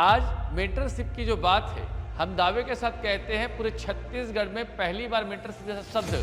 आज मेंटरशिप की जो बात है, हम दावे के साथ कहते हैं पूरे छत्तीसगढ़ में पहली बार मेंटरशिप जैसा शब्द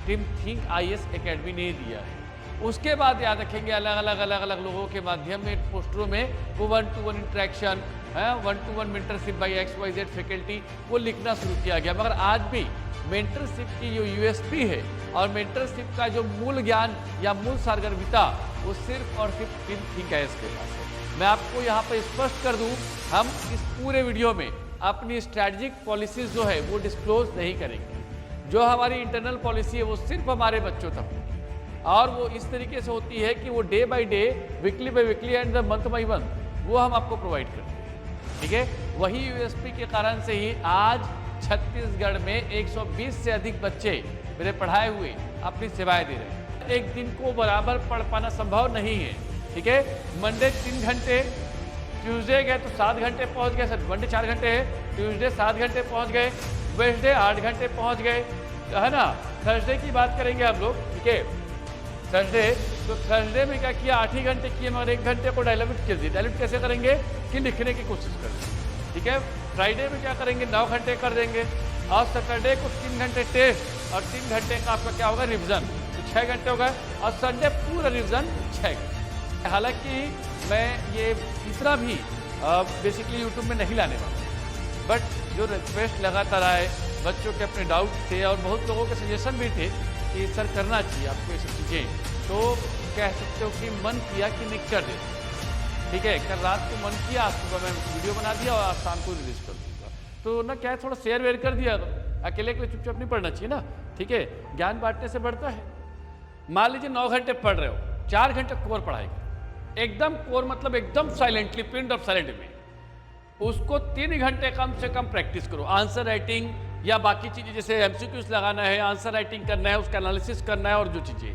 टीम थिंक आईएएस एकेडमी ने दिया है। उसके बाद याद रखेंगे अलग अलग लोगों के माध्यम में पोस्टरों में वो 1-to-1 इंटरेक्शन है, 1-to-1 mentorship by XYZ faculty वो लिखना शुरू किया गया। मगर आज भी मेंटरशिप की जो यूएसपी है और मेंटरशिप का जो मूल ज्ञान या मूल सारगर्भिता वो सिर्फ और सिर्फ टीम थिंक आईएएस के पास है। मैं आपको यहाँ पर स्पष्ट कर दूँ, हम इस पूरे वीडियो में अपनी स्ट्रैटेजिक पॉलिसीज जो है वो डिस्क्लोज नहीं करेंगे। जो हमारी इंटरनल पॉलिसी है वो सिर्फ हमारे बच्चों तक होगी और वो इस तरीके से होती है कि वो day by day, weekly by weekly and month by month वो हम आपको प्रोवाइड करते हैं। ठीक है, वही यूएसपी के कारण से ही आज छत्तीसगढ़ में 120 से अधिक बच्चे मेरे पढ़ाए हुए अपनी सेवाएं दे रहे हैं। एक दिन को बराबर पढ़ पाना संभव नहीं है। ठीक है, मंडे 3 घंटे, ट्यूसडे गए तो 7 घंटे पहुंच गए, सर मंडे 4 घंटे है, ट्यूसडे 7 घंटे पहुंच गए, वेडनेसडे 8 घंटे पहुंच गए, है ना। थर्सडे की बात करेंगे आप लोग, ठीक है, थर्सडे, तो थर्सडे में क्या किया, 8 ही घंटे किए मगर 1 घंटे को डायल्यूट कर दिए। डायल्यूट कैसे करेंगे कि लिखने की कोशिश करेंगे। ठीक है, फ्राइडे में क्या करेंगे, 9 घंटे कर देंगे और सैटरडे को 3 घंटे टेस्ट और 3 घंटे का आपका क्या होगा, रिविजन, तो 6 घंटे हो गए और संडे पूरा रिविजन 6 घंटे। हालांकि मैं ये तीसरा भी बेसिकली यूट्यूब में नहीं लाने वाला, बट जो रिक्वेस्ट लगातार आए बच्चों के अपने डाउट थे और बहुत लोगों के सजेशन भी थे कि सर करना चाहिए आपको ये सब चीज़ें, तो कह सकते हो कि मन किया कि नहीं कर दे। ठीक है, कल रात को मन किया, आज सुबह मैं वीडियो बना दिया और आज शाम को रिलीज कर दूँगा। तो ना क्या है, थोड़ा शेयर वेयर कर दिया, अकेले के लिए चुपचाप नहीं पढ़ना चाहिए ना। ठीक है, ज्ञान बांटने से बढ़ता है। मान लीजिए 9 घंटे पढ़ रहे हो, 4 घंटे कोर पढ़ाएगा, एकदम कोर मतलब एकदम साइलेंटली, प्रिंट ऑफ साइलेंट में उसको 3 घंटे कम से कम प्रैक्टिस करो। आंसर राइटिंग या बाकी चीज़ें जैसे एमसीक्यूज लगाना है, आंसर राइटिंग करना है, उसका एनालिसिस करना है और जो चीज़ें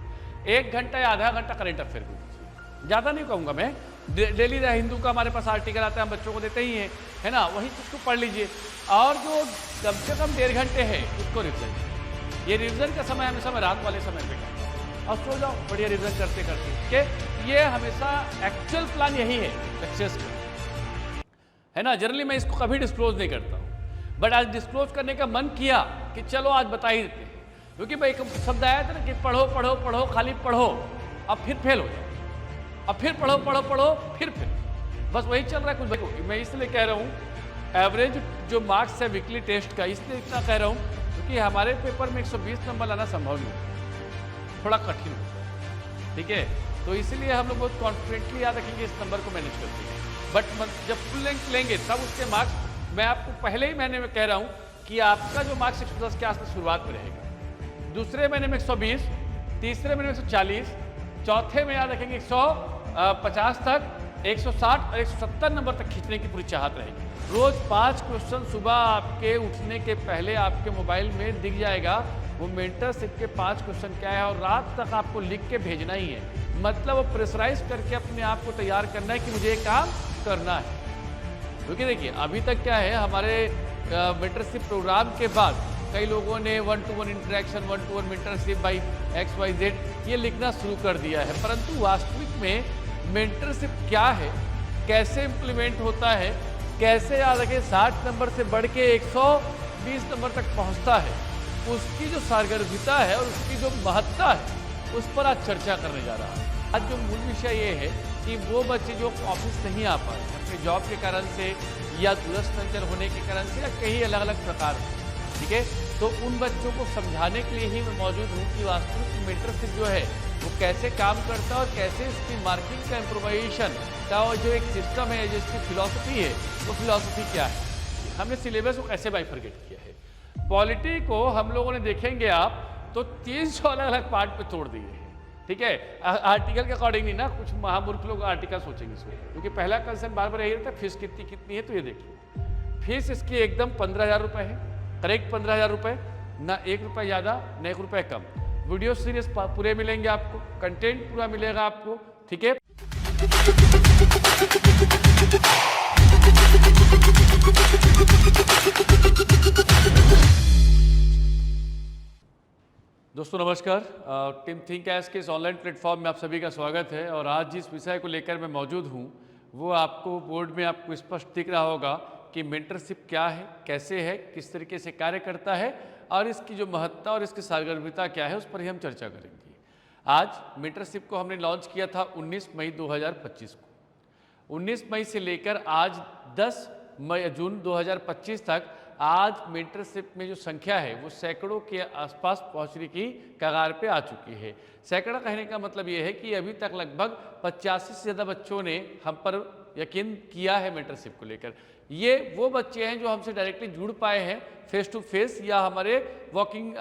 1 घंटा या आधा घंटा करंट अफेयर को दीजिए। ज़्यादा नहीं कहूँगा मैं, डेली हिंदू का हमारे पास आर्टिकल आता है, हम बच्चों को देते ही हैं, है ना, वही चीज़ को पढ़ लीजिए। और जो कम से कम 1.5 घंटे है उसको रिविजन कीजिए। ये रिविजन का समय हमेशा मैं रात वाले समय पे करता और सो जाओ बढ़िया रिविजन करते करते, कि ये हमेशा एक्चुअल प्लान यही है सक्सेस का, है ना। जनरली मैं इसको कभी डिस्क्लोज नहीं करता हूँ, बट आज डिस्क्लोज करने का मन किया कि चलो आज बता ही देते हैं, क्योंकि भाई एक शब्द आया था ना कि पढ़ो पढ़ो पढ़ो, खाली पढ़ो, अब फिर फेल हो जाओ, अब फिर पढ़ो पढ़ो पढ़ो, फिर बस वही चल रहा है कुछ। देखो मैं इसलिए कह रहा हूँ, एवरेज जो मार्क्स है वीकली टेस्ट का, इसलिए इतना कह रहा हूँ क्योंकि हमारे पेपर में 120 नंबर लाना संभव नहीं होता, थोड़ा कठिन होता है। ठीक है, तो इसीलिए हम लोग बहुत कॉन्फिडेंटली याद रखेंगे, इस नंबर को मैनेज करते हैं। बट जब फुल लेंथ लेंगे तब उसके मार्क्स, मैं आपको पहले ही महीने में कह रहा हूँ कि आपका जो मार्क्स 110 के आसपास शुरुआत में रहेगा, दूसरे महीने में 120, तीसरे महीने में 140, चौथे में याद रखेंगे 150 तक, 160 और 170 नंबर तक खींचने की पूरी चाहत रहेगी। रोज 5 क्वेश्चन सुबह आपके उठने के पहले आपके मोबाइल में दिख जाएगा, वो मेंटरशिप के 5 क्वेश्चन क्या है, और रात तक आपको लिख के भेजना ही है। मतलब वो प्रेशराइज करके अपने आप को तैयार करना है कि मुझे ये काम करना है। क्योंकि देखिए अभी तक क्या है, हमारे मेंटरशिप प्रोग्राम के बाद कई लोगों ने 1-to-1 interaction, 1-to-1 mentorship by XYZ ये लिखना शुरू कर दिया है, परंतु वास्तविक में मेंटरशिप क्या है, कैसे इम्प्लीमेंट होता है, कैसे याद रखें 60 नंबर से बढ़ के 120 नंबर तक पहुंचता है, उसकी जो सारगर्भिता है और उसकी जो महत्ता है, उस पर आज चर्चा करने जा रहा है। आज जो मूल विषय ये है कि वो बच्चे जो ऑफिस नहीं आ पाए अपने जॉब के कारण से या दूरस्थ अंचल होने के कारण से या कई अलग अलग प्रकार से, ठीक है, तो उन बच्चों को समझाने के लिए ही मैं मौजूद हूँ कि वास्तविक मेंटरशिप जो है वो कैसे काम करता है और कैसे इसकी मार्किंग का इम्प्रोवाइजेशन का जो एक सिस्टम है, जिसकी फिलॉसफी है, वो फिलॉसफी क्या है, हमने सिलेबस को कैसे बाइफरगेट किया है। पॉलिटी को हम लोगों ने देखेंगे आप तो 300 अलग अलग पार्ट पे तोड़ दिए हैं। ठीक है, आर्टिकल के अकॉर्डिंग नहीं ना, कुछ महामूर्ख लोग आर्टिकल सोचेंगे इसमें, क्योंकि पहला कंसर्न बार बार यही रहता है फीस कितनी है, तो ये देखिए फीस इसकी एकदम 15,000 रुपये है, करेक्ट 15,000 रुपये, ना 1 रुपये ज़्यादा ना 1 रुपये कम। वीडियो सीरीज पूरे मिलेंगे आपको, कंटेंट पूरा मिलेगा आपको। ठीक है, दोस्तों नमस्कार, टीम थिंक आईएएस के इस ऑनलाइन प्लेटफॉर्म में आप सभी का स्वागत है। और आज जिस विषय को लेकर मैं मौजूद हूँ वो आपको बोर्ड में आपको स्पष्ट दिख रहा होगा कि मेंटरशिप क्या है, कैसे है, किस तरीके से कार्य करता है और इसकी जो महत्ता और इसकी सारगर्भिता क्या है, उस पर ही हम चर्चा करेंगे। आज मेंटरशिप को हमने लॉन्च किया था 19 मई 2025 को। 19 मई से लेकर आज 10 जून 2025 तक आज मेंटरशिप में जो संख्या है वो सैकड़ों के आसपास पहुंचने की कगार पे आ चुकी है। सैकड़ा कहने का मतलब ये है कि अभी तक लगभग 85 से ज़्यादा बच्चों ने हम पर यकीन किया है मेंटरशिप को लेकर। ये वो बच्चे हैं जो हमसे डायरेक्टली जुड़ पाए हैं फेस टू फेस या हमारे वॉकिंग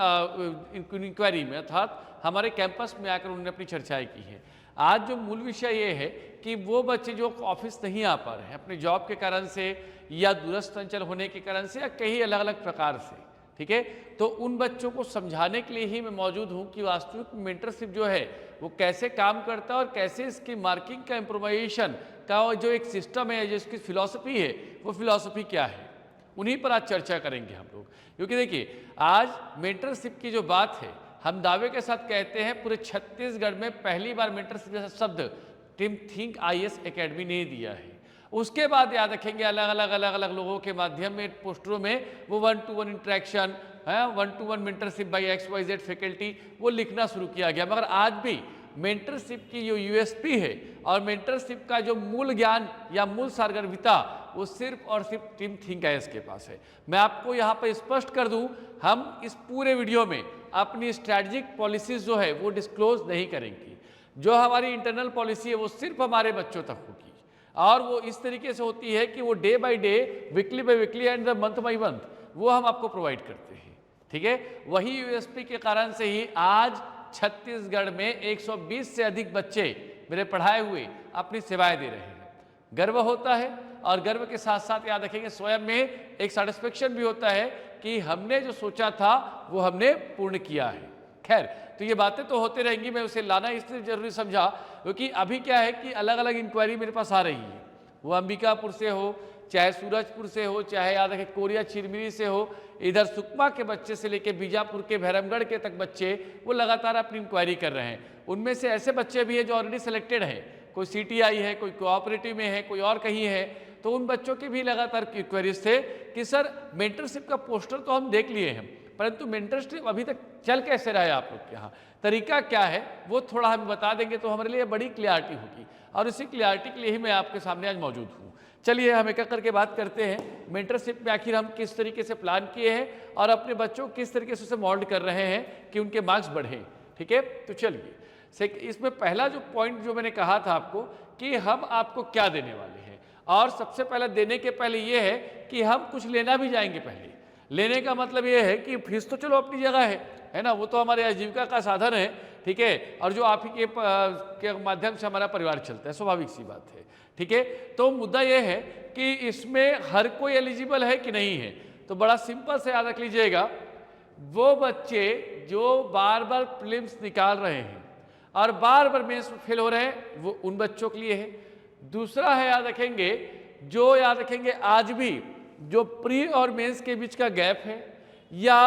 इंक्वायरी में, अर्थात हमारे कैंपस में आकर उन्होंने अपनी चर्चाएं की हैं। आज जो मूल विषय ये है कि वो बच्चे जो ऑफिस नहीं आ पा रहे हैं अपने जॉब के कारण से या दूरस्थ अंचल होने के कारण से या कई अलग अलग प्रकार से, ठीक है, तो उन बच्चों को समझाने के लिए ही मैं मौजूद हूँ कि वास्तविक मेंटरशिप जो है वो कैसे काम करता है और कैसे इसकी मार्किंग का इम्प्रोवाइजेशन का जो एक सिस्टम है, जो इसकी फिलॉसफी है, वो फिलॉसफी क्या है, उन्हीं पर आज चर्चा करेंगे हम लोग। क्योंकि देखिए आज मेंटरशिप की जो बात है, हम दावे के साथ कहते हैं पूरे छत्तीसगढ़ में पहली बार मेंटरशिप जैसा शब्द टीम थिंक आईएएस एकेडमी ने दिया है। उसके बाद याद रखेंगे अलग अलग लोगों के माध्यम में पोस्टरों में वो 1-to-1 इंटरेक्शन है, 1-to-1 mentorship bye XYZ faculty वो लिखना शुरू किया गया। मगर आज भी मेंटरशिप की जो यूएसपी है और मेंटरशिप का जो मूल ज्ञान या मूल सारगर्भिता वो सिर्फ और सिर्फ टीम थिंक आईएएस के पास है। मैं आपको यहाँ पर स्पष्ट कर दूँ, हम इस पूरे वीडियो में अपनी स्ट्रैटेजिक पॉलिसीज जो है वो डिस्क्लोज नहीं करेंगे। जो हमारी इंटरनल पॉलिसी है वो सिर्फ हमारे बच्चों तक होगी और वो इस तरीके से होती है कि वो day by day, weekly by weekly and the month by month वो हम आपको प्रोवाइड करते हैं, ठीक है। वही यूएसपी के कारण से ही आज छत्तीसगढ़ में 120 से अधिक बच्चे मेरे पढ़ाए हुए अपनी सेवाएं दे रहे हैं। गर्व होता है और गर्व के साथ साथ याद रखेंगे स्वयं में एक सेटिस्फेक्शन भी होता है कि हमने जो सोचा था वो हमने पूर्ण किया है। खैर, तो ये बातें तो होते रहेंगी, मैं उसे लाना इसलिए जरूरी समझा क्योंकि अभी क्या है कि अलग अलग इंक्वायरी मेरे पास आ रही है, वो अंबिकापुर से हो, चाहे सूरजपुर से हो, चाहे याद रखें कोरिया चिरमिरी से हो, इधर सुकमा के बच्चे से लेकर बीजापुर के भैरमगढ़ के तक बच्चे वो लगातार अपनी इंक्वायरी कर रहे हैं। उनमें से ऐसे बच्चे भी हैं जो ऑलरेडी सिलेक्टेड हैं, कोई सीटीआई है, कोई कोऑपरेटिव में है, कोई और कहीं है, तो उन बच्चों की भी लगातार क्वेरीज थे कि सर मेंटरशिप का पोस्टर तो हम देख लिए हैं परंतु मेंटरशिप अभी तक चल कैसे रहा है आप लोग के यहाँ, तरीका क्या है वो थोड़ा हम बता देंगे तो हमारे लिए बड़ी क्लियरिटी होगी और इसी क्लियरिटी के लिए ही मैं आपके सामने आज मौजूद हूँ। चलिए हम एक एक करके बात करते हैं मेंटरशिप में आखिर हम किस तरीके से प्लान किए हैं और अपने बच्चों को किस तरीके से उसे मोल्ड कर रहे हैं कि उनके मार्क्स बढ़ें, ठीक है। तो चलिए इसमें पहला जो पॉइंट जो मैंने कहा था आपको कि हम आपको क्या देने वाले हैं, और सबसे पहले देने के पहले ये है कि हम कुछ लेना भी जाएंगे। पहले लेने का मतलब ये है कि फीस तो चलो अपनी जगह है ना, वो तो हमारे आजीविका का साधन है, ठीक है, और जो आप ही के माध्यम से हमारा परिवार चलता है, स्वाभाविक सी बात है, ठीक है। तो मुद्दा ये है कि इसमें हर कोई एलिजिबल है कि नहीं है, तो बड़ा सिंपल से याद रख लीजिएगा, वो बच्चे जो बार बार प्रीलिम्स निकाल रहे हैं और बार बार मेंस में फेल हो रहे हैं वो उन बच्चों के लिए है। दूसरा है याद रखेंगे, जो याद रखेंगे आज भी जो प्री और मेंस के बीच का गैप है या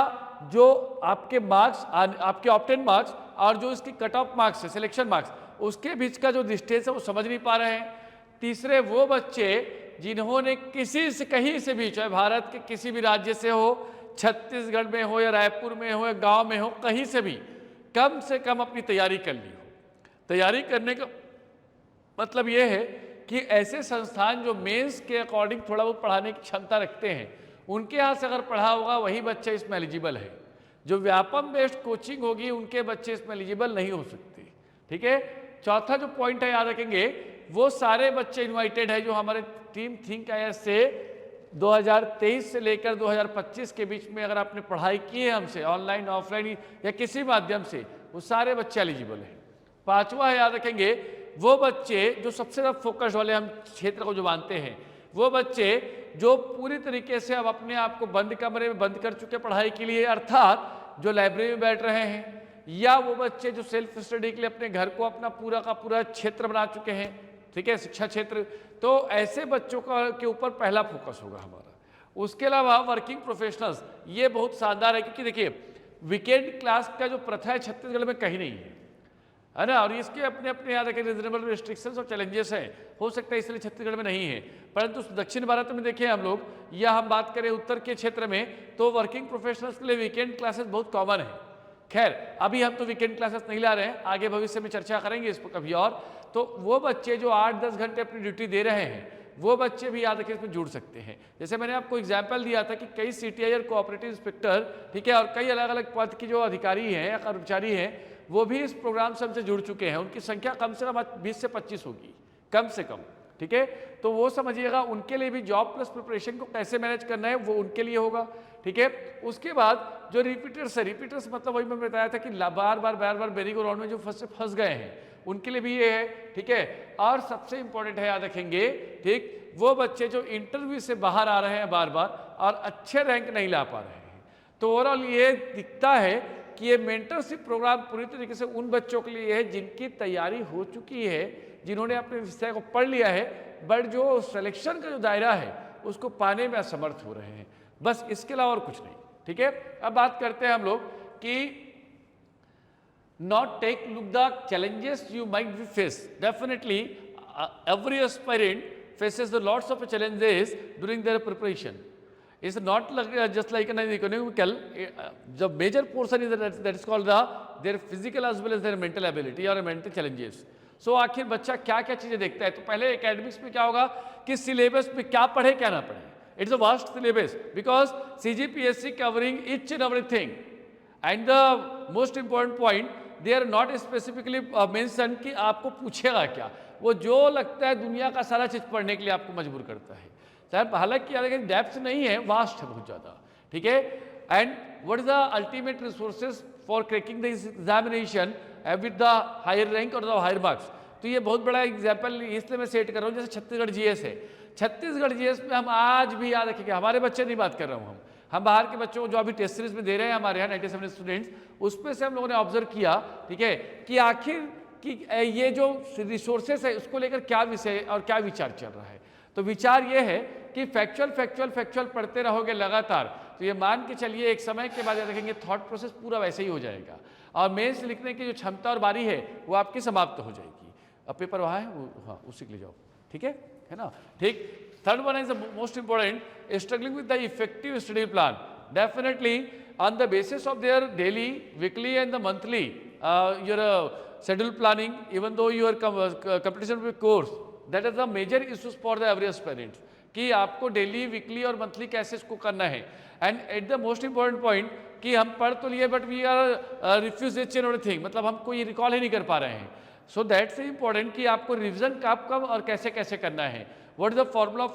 जो आपके मार्क्स आपके ऑप्टेन मार्क्स और जो इसकी कट ऑफ मार्क्स है सिलेक्शन मार्क्स उसके बीच का जो डिस्टेंस है वो समझ नहीं पा रहे हैं। तीसरे वो बच्चे जिन्होंने किसी से कहीं से भी, चाहे भारत के किसी भी राज्य से हो, छत्तीसगढ़ में हो या रायपुर में हो या गांव में हो, कहीं से कम अपनी तैयारी कर ली हो। तैयारी करने का मतलब ये है कि ऐसे संस्थान जो मेंस के अकॉर्डिंग थोड़ा बहुत पढ़ाने की क्षमता रखते हैं उनके यहाँ से अगर पढ़ा होगा वही बच्चे इसमें एलिजिबल है। जो व्यापम बेस्ड कोचिंग होगी उनके बच्चे इसमें एलिजिबल नहीं हो सकते, ठीक है। चौथा जो पॉइंट है याद रखेंगे, वो सारे बच्चे इन्वाइटेड है जो हमारे टीम थिंक आईएएस से 2023 से लेकर 2025 के बीच में अगर आपने पढ़ाई की है हमसे ऑनलाइन ऑफलाइन या किसी माध्यम से, वो सारे बच्चे एलिजिबल हैं। पांचवा है याद रखेंगे, वो बच्चे जो सबसे ज़्यादा फोकस वाले हम क्षेत्र को जो मानते हैं, वो बच्चे जो पूरी तरीके से अब अपने आप को बंद कमरे में बंद कर चुके पढ़ाई के लिए, अर्थात जो लाइब्रेरी में बैठ रहे हैं, या वो बच्चे जो सेल्फ स्टडी के लिए अपने घर को अपना पूरा का पूरा क्षेत्र बना चुके हैं, ठीक है, शिक्षा क्षेत्र, तो ऐसे बच्चों का के ऊपर पहला फोकस होगा हमारा। उसके अलावा वर्किंग प्रोफेशनल्स, ये बहुत शानदार है क्योंकि देखिए वीकेंड क्लास का जो प्रथा है छत्तीसगढ़ में कहीं नहीं है। है ना। और इसके अपने अपने याद रखें रीजनेबल रिस्ट्रिक्शंस और चैलेंजेस हैं, हो सकता है इसलिए छत्तीसगढ़ में नहीं है। परंतु दक्षिण भारत में देखें हम लोग, या हम बात करें उत्तर के क्षेत्र में, तो वर्किंग प्रोफेशनल्स के लिए वीकेंड क्लासेस बहुत कॉमन है। खैर अभी हम तो वीकेंड क्लासेस नहीं ला रहे हैं, आगे भविष्य में चर्चा करेंगे इस पर कभी और। तो वो बच्चे जो 8-10 घंटे अपनी ड्यूटी दे रहे हैं, वो बच्चे भी याद रखें इसमें जुड़ सकते हैं। जैसे मैंने आपको एग्जाम्पल दिया था कि कई सीटीआई और कोऑपरेटिव इंस्पेक्टर, ठीक है, और कई अलग अलग पद की जो अधिकारी हैं या कर्मचारी हैं, वो भी इस प्रोग्राम से हमसे जुड़ चुके हैं। उनकी संख्या कम से कम 20 से 25 होगी, कम से कम, ठीक है। तो वो समझिएगा, उनके लिए भी जॉब प्लस प्रिपरेशन को कैसे मैनेज करना है वो उनके लिए होगा, ठीक है। उसके बाद जो रिपीटर्स है, रिपीटर्स मतलब वही मैं बताया था कि बार बार मेरी गो राउंड में जो फंस गए हैं, उनके लिए भी ये है, ठीक है। और सबसे इंपॉर्टेंट है, याद रखेंगे, ठीक, वो बच्चे जो इंटरव्यू से बाहर आ रहे हैं बार बार और अच्छे रैंक नहीं ला पा रहे हैं। तो ओवरऑल ये दिखता है कि ये मेंटरशिप प्रोग्राम पूरी तरीके से उन बच्चों के लिए है जिनकी तैयारी हो चुकी है, जिन्होंने अपने विषय को पढ़ लिया है, बट जो सिलेक्शन का जो दायरा है उसको पाने में असमर्थ हो रहे हैं, बस इसके अलावा और कुछ नहीं, ठीक है। अब बात करते हैं हम लोग कि not take look the challenges you might be face. Definitely every aspirant faces the lots of challenges during their preparation. It's not like, just like an economical, the major portion is that is called their physical as well as their mental ability or mental challenges. So आखिर बच्चा क्या क्या चीज़ें देखता है। तो पहले academics में क्या होगा कि सिलेबस में क्या पढ़े क्या ना पढ़े, it's a vast syllabus because CGPSC covering each and everything. And the most important point, they are not specifically mentioned कि आपको पूछेगा क्या, वो जो लगता है दुनिया का सारा चीज़ पढ़ने के लिए आपको मजबूर करता है। सर हालांकि डेप्थ नहीं है, वास्ट है बहुत ज़्यादा, ठीक है। And what is the ultimate resources for cracking the examination with the higher rank और द हायर मार्क्स। तो ये बहुत बड़ा एग्जाम्पल इसलिए मैं सेट कर रहा हूँ, जैसे छत्तीसगढ़ GS है। छत्तीसगढ़ GS में हम आज भी याद रखेंगे, हमारे बच्चे नहीं बात कर रहा हूँ, हम बाहर के बच्चों को जो अभी टेस्ट सीरीज में दे रहे हैं हमारे यहाँ 97 स्टूडेंट्स, उसमें से हम लोगों ने ऑब्जर्व किया, ठीक है, कि आखिर कि ये जो रिसोर्सेस है उसको लेकर क्या विषय और क्या विचार चल रहा है। तो विचार ये है कि फैक्चुअल पढ़ते रहोगे लगातार, तो ये मान के चलिए एक समय के बाद याद रखेंगे थॉट प्रोसेस पूरा वैसे ही हो जाएगा और मेंस लिखने की जो क्षमता और बारी है वो आपकी समाप्त हो जाएगी। अब पेपर वहाँ है वो, हाँ उसी के लिए जाओ, ठीक है ना, ठीक। Third one is the most important, struggling with the effective study plan. Definitely on the basis of their daily, weekly and the monthly your schedule planning, even though your competition with course, that is the major issues for the every aspirant कि आपको daily, weekly और monthly कैसे इसको करना है। And at the most important point कि हम पढ़ तो लिए but we are refuse each and everything, मतलब हम कोई रिकॉल ही नहीं कर पा रहे हैं। सो दैट्स इंपॉर्टेंट कि आपको रिविजन कब और कैसे कैसे करना है। What is the formula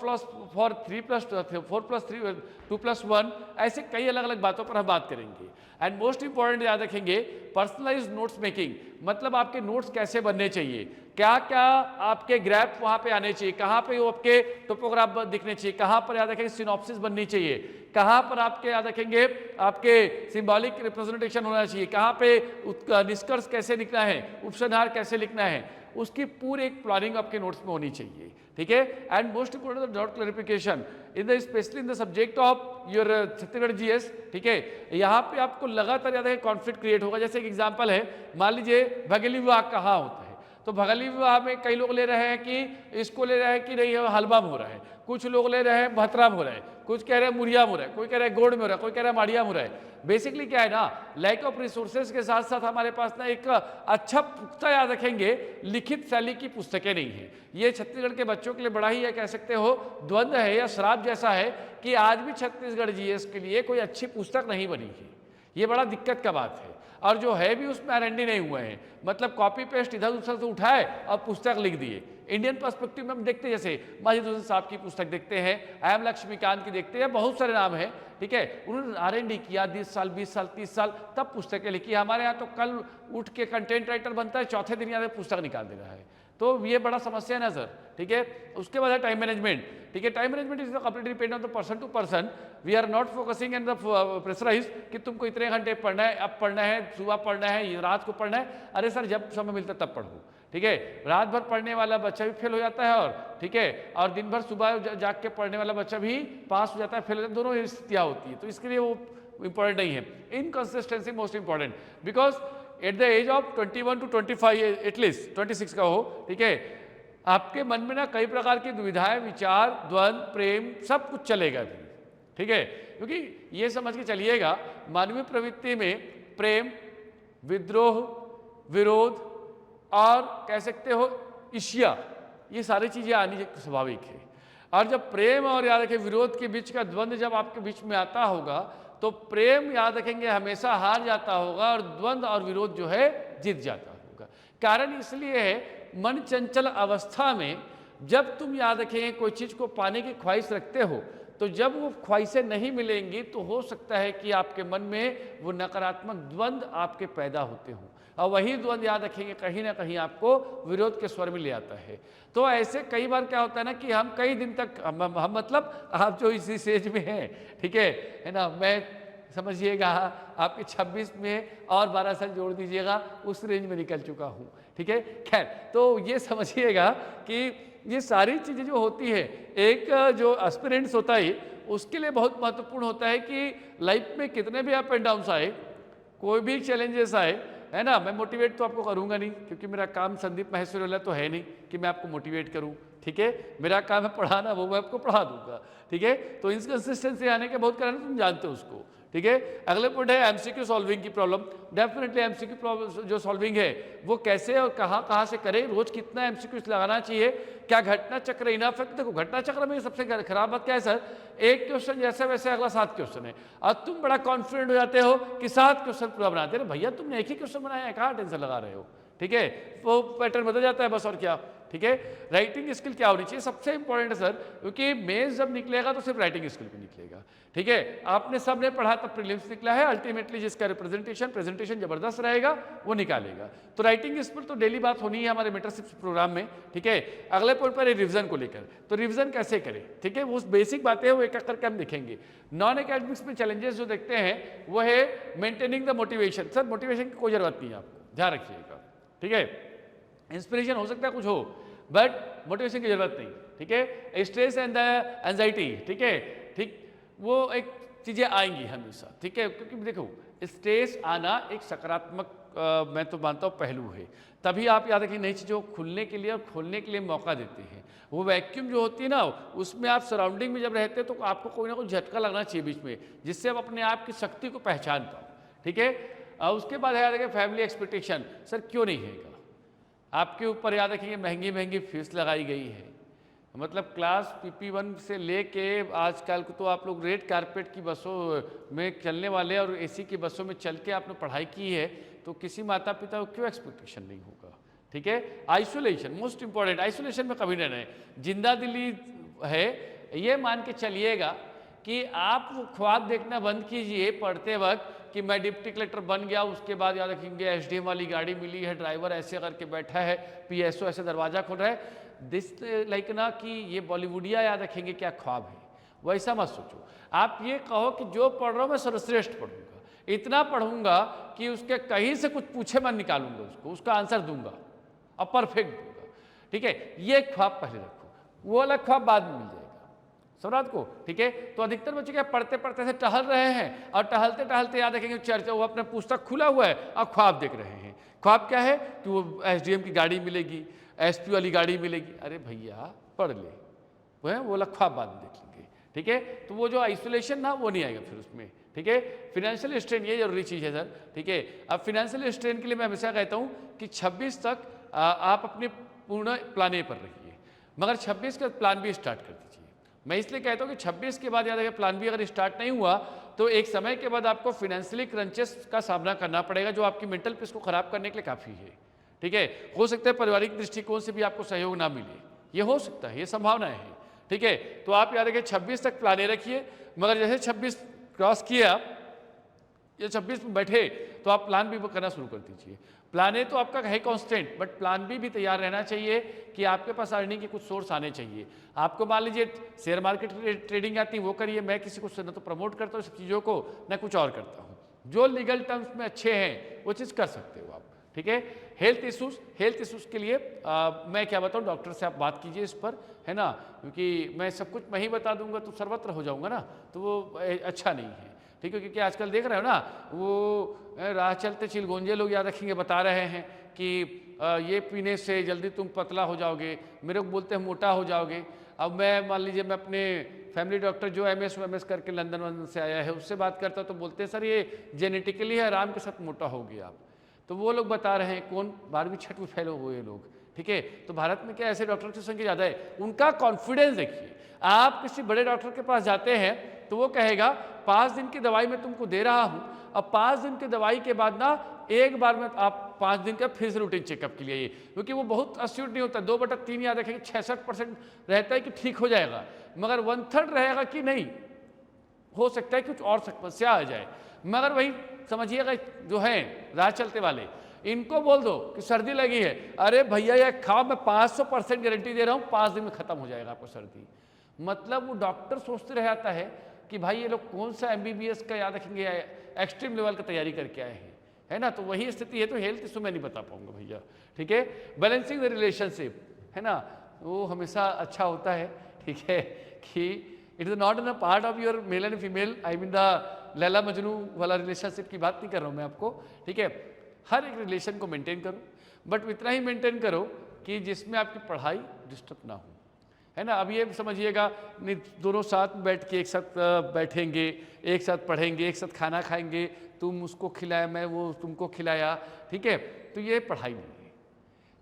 for 3+4+3 2+1, ऐसे कई अलग अलग बातों पर हम बात करेंगे। एंड मोस्ट इंपॉर्टेंट याद रखेंगे पर्सनलाइज्ड नोट्स मेकिंग, मतलब आपके नोट्स कैसे बनने चाहिए, क्या क्या आपके ग्राफ वहाँ पे आने चाहिए, कहाँ पे वो आपके टोपोग्राफ दिखने चाहिए, कहाँ पर याद रखेंगे सिनॉप्सिस बननी चाहिए, कहाँ पर आपके याद रखेंगे आपके सिंबॉलिक रिप्रेजेंटेशन होना चाहिए, कहाँ पे निष्कर्ष कैसे लिखना है, उपसंहार कैसे लिखना है, उसकी पूरी एक प्लानिंग आपके नोट्स में होनी चाहिए, ठीक है। And most important doubt clarification in the specially in the subject of your Chhattisgarh GS, ठीक है। यहाँ पे आपको लगातार याद है कॉन्फ्लिक्ट क्रिएट होगा। जैसे एक एग्जांपल है, मान लीजिए भगेली विवाह कहाँ होता है, तो भगेली विवाह में कई लोग ले रहे हैं कि इसको ले रहे हैं कि नहीं हलवा में हो रहा है, कुछ लोग ले रहे हैं भतरा में हो रहा है, कुछ कह रहे हैं मुरिया में हो रहा है, कोई कह रहा है गोड़ में हो रहा है, कोई कह रहा है माड़िया में हो रहा है। बेसिकली क्या है ना, लैक ऑफ रिसोर्सेज के साथ साथ हमारे पास ना एक अच्छा पुख्ता याद रखेंगे लिखित शैली की पुस्तकें नहीं है। ये छत्तीसगढ़ के बच्चों के लिए बड़ा ही कह सकते हो द्वंद्व है या श्राप जैसा है कि आज भी छत्तीसगढ़ GS के लिए कोई अच्छी पुस्तक नहीं बनी है। ये बड़ा दिक्कत का बात है, और जो है भी उसमें R&D नहीं हुए हैं, मतलब कॉपी पेस्ट इधर उधर से उठाए और पुस्तक लिख दिए। इंडियन पर्सपेक्टिव में हम देखते हैं, जैसे माजिद हुसैन साहब की पुस्तक देखते हैं, आई एम लक्ष्मीकांत की देखते हैं, बहुत सारे नाम हैं, ठीक है। उन्होंने R&D किया 10 साल 20 साल 30 साल, तब पुस्तकें लिखी। हमारे यहाँ तो कल उठ के कंटेंट राइटर बनता है, चौथे दिन यहाँ पुस्तक निकाल दे रहा है, तो ये बड़ा समस्या है ना सर, ठीक है। उसके बाद है टाइम मैनेजमेंट, ठीक है। Time management is completely depend on the person to person. We are not focusing and the pressurise कि तुमको इतने घंटे पढ़ना है, अब पढ़ना है, सुबह पढ़ना है, रात को पढ़ना है। अरे सर जब समय मिलता है तब पढ़ो, ठीक है। रात भर पढ़ने वाला बच्चा भी फेल हो जाता है, और ठीक है, और दिन भर सुबह जाग के पढ़ने वाला बच्चा भी पास हो जाता है, फेल हो जाता है, दोनों स्थितियाँ होती है। तो इसके लिए वो इंपॉर्टेंट नहीं है। Inconsistency most important, because at the age of 21 to 25 at least 26 का हो, ठीक है, आपके मन में ना कई प्रकार की दुविधाएं, विचार, द्वंद्व, प्रेम सब कुछ चलेगा भी, ठीक है, क्योंकि ये समझ के चलिएगा मानवीय प्रवृत्ति में प्रेम, विद्रोह, विरोध और कह सकते हो ईर्ष्या, ये सारी चीजें आनी स्वाभाविक है। और जब प्रेम और याद रखें विरोध के बीच का द्वंद्व जब आपके बीच में आता होगा तो प्रेम याद रखेंगे हमेशा हार जाता होगा और द्वंद्व और विरोध जो है जीत जाता होगा। कारण इसलिए है मन चंचल अवस्था में जब तुम याद रखेंगे कोई चीज को पाने की ख्वाहिश रखते हो तो जब वो ख्वाहिशें नहीं मिलेंगी तो हो सकता है कि आपके मन में वो नकारात्मक द्वंद्व आपके पैदा होते हों और वही द्वंद्व याद रखेंगे कहीं ना कहीं आपको विरोध के स्वर में ले आता है। तो ऐसे कई बार क्या होता है ना कि हम कई दिन तक हम मतलब आप जो इसी स्टेज में हैं, ठीक है ना, मैं समझिएगा आपके 26 में और 12 साल जोड़ दीजिएगा उस रेंज में निकल चुका हूँ, ठीक है। खैर तो ये समझिएगा कि ये सारी चीज़ें जो होती है एक जो एस्पिरेंट्स होता है उसके लिए बहुत महत्वपूर्ण होता है कि लाइफ में कितने भी अप एंड डाउन्स आए, कोई भी चैलेंजेस आए, है ना, मैं मोटिवेट तो आपको करूंगा नहीं क्योंकि मेरा काम संदीप महेश्वरी वाला तो है नहीं कि मैं आपको मोटिवेट करूं, ठीक है, मेरा काम है पढ़ाना, वो मैं आपको पढ़ा दूंगा, ठीक है। तो इनकंसिस्टेंसी आने के बहुत कारण तुम जानते हो उसको, ठीक है। अगले पॉइंट है एमसीक्यू सॉल्विंग की प्रॉब्लम। डेफिनेटली एमसीक्यू प्रॉब्लम जो सॉल्विंग है वो कैसे और कहाँ से करें, रोज कितना एमसीक्यू लगाना चाहिए, क्या घटना चक्र इनफ है। देखो घटना चक्र में सबसे खराब बात क्या है सर, एक क्वेश्चन जैसे वैसे अगला 7 क्वेश्चन है और तुम बड़ा कॉन्फिडेंट हो जाते हो कि 7 क्वेश्चन पूरा बनाते हैं। भैया तुमने एक ही क्वेश्चन बनाया है, कहाँ टेंशन लगा रहे हो, ठीक है, वो पैटर्न बदल जाता है बस और क्या, ठीक है। राइटिंग स्किल क्या होनी चाहिए सबसे इंपॉर्टेंट है सर, क्योंकि मेंस जब निकलेगा तो सिर्फ राइटिंग स्किल पे निकलेगा, ठीक है। आपने सबने पढ़ा तब प्रीलिम्स निकला है, अल्टीमेटली जिसका प्रेजेंटेशन जबरदस्त रहेगा वो निकालेगा। तो राइटिंग स्किल तो डेली बात होनी है हमारे मेंटरशिप प्रोग्राम में, ठीक है। अगले पॉइंट पर रिविजन को लेकर, तो रिविजन कैसे करें, ठीक है, वो बेसिक बातें वो एक एक करके हम देखेंगे। नॉन एकेडमिक्स में चैलेंजेस जो देखते हैं वो है maintaining the motivation. Sir motivation की कोई जरूरत नहीं है, आपको ध्यान रखिएगा, ठीक है। इंस्पिरेशन हो सकता है कुछ हो बट मोटिवेशन की जरूरत नहीं, ठीक है। स्ट्रेस एंड एंजाइटी, ठीक है, ठीक, वो एक चीजें आएंगी हमेशा, ठीक है, क्योंकि देखो स्ट्रेस आना एक सकारात्मक मैं तो मानता हूँ पहलू है, तभी आप याद रखिए नई चीज़ों को खुलने के लिए और खोलने के लिए मौका देते हैं। वो वैक्यूम जो होती है ना उसमें आप सराउंडिंग में जब रहते हैं तो आपको कोई ना कोई झटका लगना चाहिए बीच में, जिससे आप अपने आप की शक्ति को पहचान पाओ, ठीक है। उसके बाद याद रखें फैमिली एक्सपेक्टेशन, सर क्यों नहीं है आपके ऊपर, याद रखिए महंगी महंगी फीस लगाई गई है, मतलब क्लास PP1 से लेके आजकल को तो आप लोग रेड कारपेट की बसों में चलने वाले और AC की बसों में चल के आपने पढ़ाई की है, तो किसी माता पिता को क्यों एक्सपेक्टेशन नहीं होगा, ठीक है। आइसोलेशन मोस्ट इंपॉर्टेंट, आइसोलेशन में कभी नहीं रहे, जिंदा दिली है, ये मान के चलिएगा कि आप वो ख्वाब देखना बंद कीजिए पढ़ते वक्त कि मैं डिप्टी कलेक्टर बन गया, उसके बाद याद रखेंगे SDM वाली गाड़ी मिली है, ड्राइवर ऐसे करके बैठा है, PSO ऐसे दरवाजा खोल रहा है, दिस लाइक ना कि ये बॉलीवुडिया याद रखेंगे क्या ख्वाब है, वैसा मत सोचो। आप ये कहो कि जो पढ़ रहा हूँ मैं सर्वश्रेष्ठ पढ़ूंगा, इतना पढ़ूंगा कि उसके कहीं से कुछ पूछे मैं निकालूंगा उसको, उसका आंसर दूंगा और परफेक्ट दूंगा, ठीक है। ये ख्वाब पहले रखो, वो वाला ख्वाब बाद में मिल जाएगा सम्राट को, ठीक है। तो अधिकतर बच्चे क्या पढ़ते पढ़ते से टहल रहे हैं और टहलते टहलते याद रखेंगे चर्चा, वो अपना पुस्तक खुला हुआ है और ख्वाब देख रहे हैं। ख्वाब क्या है कि वो SDM की गाड़ी मिलेगी, SP वाली गाड़ी मिलेगी, अरे भैया पढ़ ले, वो है वो वाला ख्वाब बाद में देख लेंगे, ठीक है। तो वो जो आइसोलेशन ना वो नहीं आएगा फिर उसमें, ठीक है। फिनेंशियल स्ट्रेन ये जरूरी चीज़ है सर, ठीक है। अब फिनेंशियल स्ट्रेन के लिए मैं हमेशा कहता हूँ कि 26 तक आप अपने पूर्ण प्लान ए पर रखिए, मगर 26 का प्लान बी स्टार्ट कर दीजिए। मैं इसलिए कहता हूँ कि 26 के बाद याद रखिए प्लान बी अगर स्टार्ट नहीं हुआ तो एक समय के बाद आपको फिनेंशियली क्रंचेस का सामना करना पड़ेगा, जो आपकी मेंटल पीस को खराब करने के लिए काफ़ी है, ठीक है। हो सकता है पारिवारिक दृष्टिकोण से भी आपको सहयोग ना मिले, ये हो सकता है, ये संभावनाएं है, ठीक है। तो आप याद रखिए 26 तक प्लाने रखिए, मगर जैसे 26 क्रॉस किया या 26 में बैठे तो आप प्लान बी करना शुरू कर दीजिए। प्लान ए तो आपका है कांस्टेंट, बट प्लान बी भी तैयार रहना चाहिए कि आपके पास अर्निंग के कुछ सोर्स आने चाहिए। आपको मान लीजिए शेयर मार्केट ट्रेडिंग आती है वो करिए, मैं किसी को न तो प्रमोट करता हूँ सब चीज़ों को, न कुछ और करता हूँ, जो लीगल टर्म्स में अच्छे हैं वो चीज़ कर सकते हो आप, ठीक है। हेल्थ इश्यूज़ के लिए मैं क्या बताऊँ, डॉक्टर से आप बात कीजिए इस पर, है ना, क्योंकि मैं सब कुछ मैं ही बता दूंगा तो सर्वत्र हो जाऊंगा ना, तो वो अच्छा नहीं है। ठीक है, क्योंकि आजकल देख रहे हो ना, वो राह चलते चिलगोंजे लोग याद रखेंगे बता रहे हैं कि ये पीने से जल्दी तुम पतला हो जाओगे, मेरे को बोलते हैं मोटा हो जाओगे। अब मैं मान लीजिए मैं अपने फैमिली डॉक्टर जो MS करके लंदन वंदन से आया है उससे बात करता तो बोलते हैं सर ये जेनेटिकली है, आराम के साथ मोटा हो गया आप। तो वो लोग बता रहे हैं, कौन 12वीं 6वीं फेल हुए लोग, ठीक है। तो भारत में क्या ऐसे डॉक्टर की संख्या ज़्यादा है, उनका कॉन्फिडेंस देखिए। आप किसी बड़े डॉक्टर के पास जाते हैं तो वो कहेगा 5 दिन की दवाई मैं तुमको दे रहा हूँ, अब 5 दिन की दवाई के बाद ना एक बार में आप 5 दिन का फिर से रूटीन चेकअप के लिए आइए, क्योंकि वो बहुत अस्यूट नहीं होता। 2/3 याद रखेंगे, 66% रहता है कि ठीक हो जाएगा, मगर 1/3 रहेगा कि नहीं, हो सकता है कुछ और समस्या आ जाए। मगर वही समझिएगा जो है राह चलते वाले, इनको बोल दो कि सर्दी लगी है, अरे भैया ये खाओ, मैं 500% गारंटी दे रहा हूँ 5 दिन में खत्म हो जाएगा आपको सर्दी। मतलब वो डॉक्टर सोचते रह जाता है कि भाई ये लोग कौन सा MBBS का याद रखेंगे एक्सट्रीम लेवल का तैयारी करके आए हैं, है ना। तो वही स्थिति है, तो हेल्थ इशू मैं नहीं बता पाऊंगा भैया, ठीक है। बैलेंसिंग द रिलेशनशिप, है ना, वो हमेशा अच्छा होता है, ठीक है, कि it is not in a part of your male and female, I mean the Laila Majnu वाला रिलेशनशिप की बात नहीं कर रहा हूँ मैं आपको, ठीक है। हर एक रिलेशन को मेंटेन करो, बट इतना ही मेंटेन करो कि जिसमें आपकी पढ़ाई डिस्टर्ब ना हो, है ना। अब ये समझिएगा, नहीं दोनों साथ बैठ के एक साथ बैठेंगे, एक साथ पढ़ेंगे, एक साथ खाना खाएंगे, तुम उसको खिलाया मैं वो तुमको खिलाया, ठीक है, तो ये पढ़ाई नहीं है,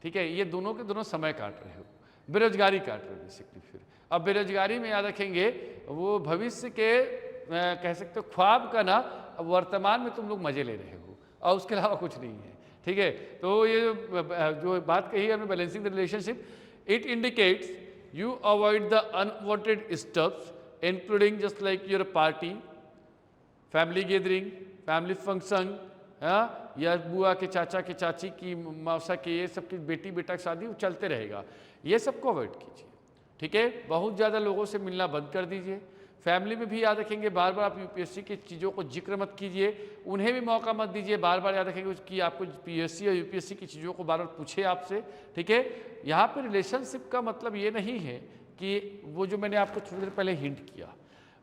ठीक है। ये दोनों के दोनों समय काट रहे हो, बेरोजगारी काट रहे हो बेसिकली। फिर अब बेरोजगारी में याद रखेंगे, वो भविष्य के कह सकते हो ख्वाब का ना, वर्तमान में तुम लोग मजे ले रहे हो और उसके अलावा कुछ नहीं है, ठीक है। तो ये जो बात कही है हमने balancing the relationship, it indicates you avoid the unwanted stuffs including just like your party, family gathering, family function, या बुआ के चाचा के चाची की मौसा के ये सब की बेटी बेटा की शादी चलते रहेगा, ये सबको अवॉइड कीजिए, ठीक है। बहुत ज़्यादा लोगों से मिलना बंद कर दीजिए। फैमिली में भी याद रखेंगे, बार बार आप UPSC की चीज़ों को जिक्र मत कीजिए, उन्हें भी मौका मत दीजिए, बार बार याद रखेंगे कि आपको PSC और UPSC की चीज़ों को बार बार पूछे आपसे, ठीक है। यहाँ पे रिलेशनशिप का मतलब ये नहीं है कि वो जो मैंने आपको थोड़ी देर पहले हिंट किया,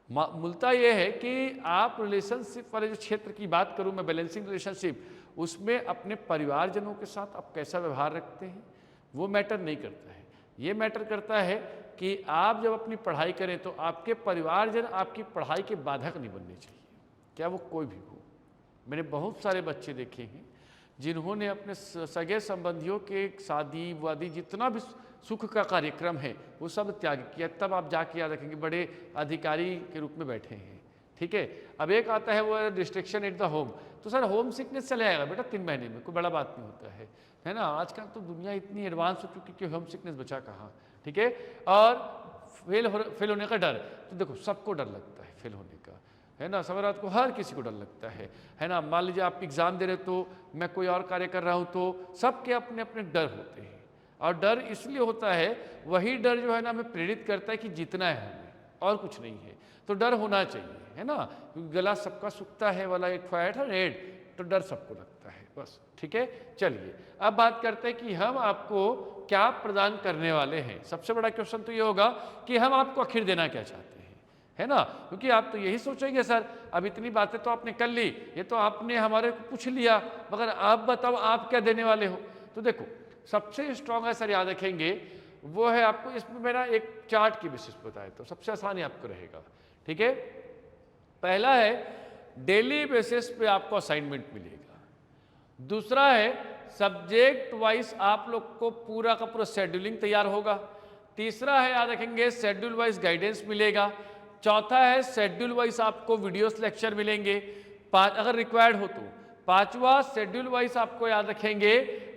मूलतः ये है कि आप रिलेशनशिप वाले जो क्षेत्र की बात करूँ मैं, बैलेंसिंग रिलेशनशिप, उसमें अपने परिवारजनों के साथ आप कैसा व्यवहार रखते हैं वो मैटर नहीं करता है। ये मैटर करता है कि आप जब अपनी पढ़ाई करें तो आपके परिवारजन आपकी पढ़ाई के बाधक नहीं बनने चाहिए, क्या वो कोई भी हो। मैंने बहुत सारे बच्चे देखे हैं जिन्होंने अपने सगे संबंधियों के शादी वादी जितना भी सुख का कार्यक्रम है वो सब त्याग किया, तब आप जाके याद रखेंगे बड़े अधिकारी के रूप में बैठे हैं, ठीक है। अब एक आता है वो डिस्ट्रैक्शन एट द होम, तो सर होम सिकनेस चले आएगा बेटा 3 महीने में, कोई बड़ा बात नहीं होता है ना। आजकल तो दुनिया इतनी एडवांस हो चुकी कि होम सिकनेस बचा कहाँ, ठीक है। और फेल होने का डर, तो देखो सबको डर लगता है फेल होने का, है ना। सवारात को हर किसी को डर लगता है ना। मान लीजिए आप एग्ज़ाम दे रहे तो मैं कोई और कार्य कर रहा हूँ, तो सबके अपने अपने डर होते हैं, और डर इसलिए होता है, वही डर जो है ना हमें प्रेरित करता है कि जीतना है हमें, और कुछ नहीं है। तो डर होना चाहिए, है ना, क्योंकि गला सबका सूखता है वाला एक फाइट है रेड, तो डर सबको लगता है बस, ठीक है। चलिए अब बात करते हैं कि हम आपको क्या प्रदान करने वाले हैं। सबसे बड़ा क्वेश्चन तो ये होगा कि हम आपको आखिर देना क्या चाहते हैं, है ना, क्योंकि आप तो यही सोचेंगे सर अब इतनी बातें तो आपने कर ली, ये तो आपने हमारे को पूछ लिया, मगर आप बताओ आप क्या देने वाले हो। तो देखो सबसे स्ट्रॉन्ग है सर, याद रखेंगे वो है आपको, इसमें मेरा एक चार्ट की बेसिस बताए तो सबसे आसानी आपको रहेगा, ठीक है। पहला है डेली बेसिस पे आपको असाइनमेंट मिलेगा, दूसरा है सब्जेक्ट वाइज आप लोग को पूरा का पूरा शेड्यूलिंग तैयार होगा, तीसरा है याद रखेंगे शेड्यूल वाइज गाइडेंस मिलेगा, चौथा है शेड्यूल वाइज आपको वीडियोस लेक्चर मिलेंगे, अगर रिक्वायर्ड हो तो पांचवा शेड्यूल वाइज आपको याद रखेंगे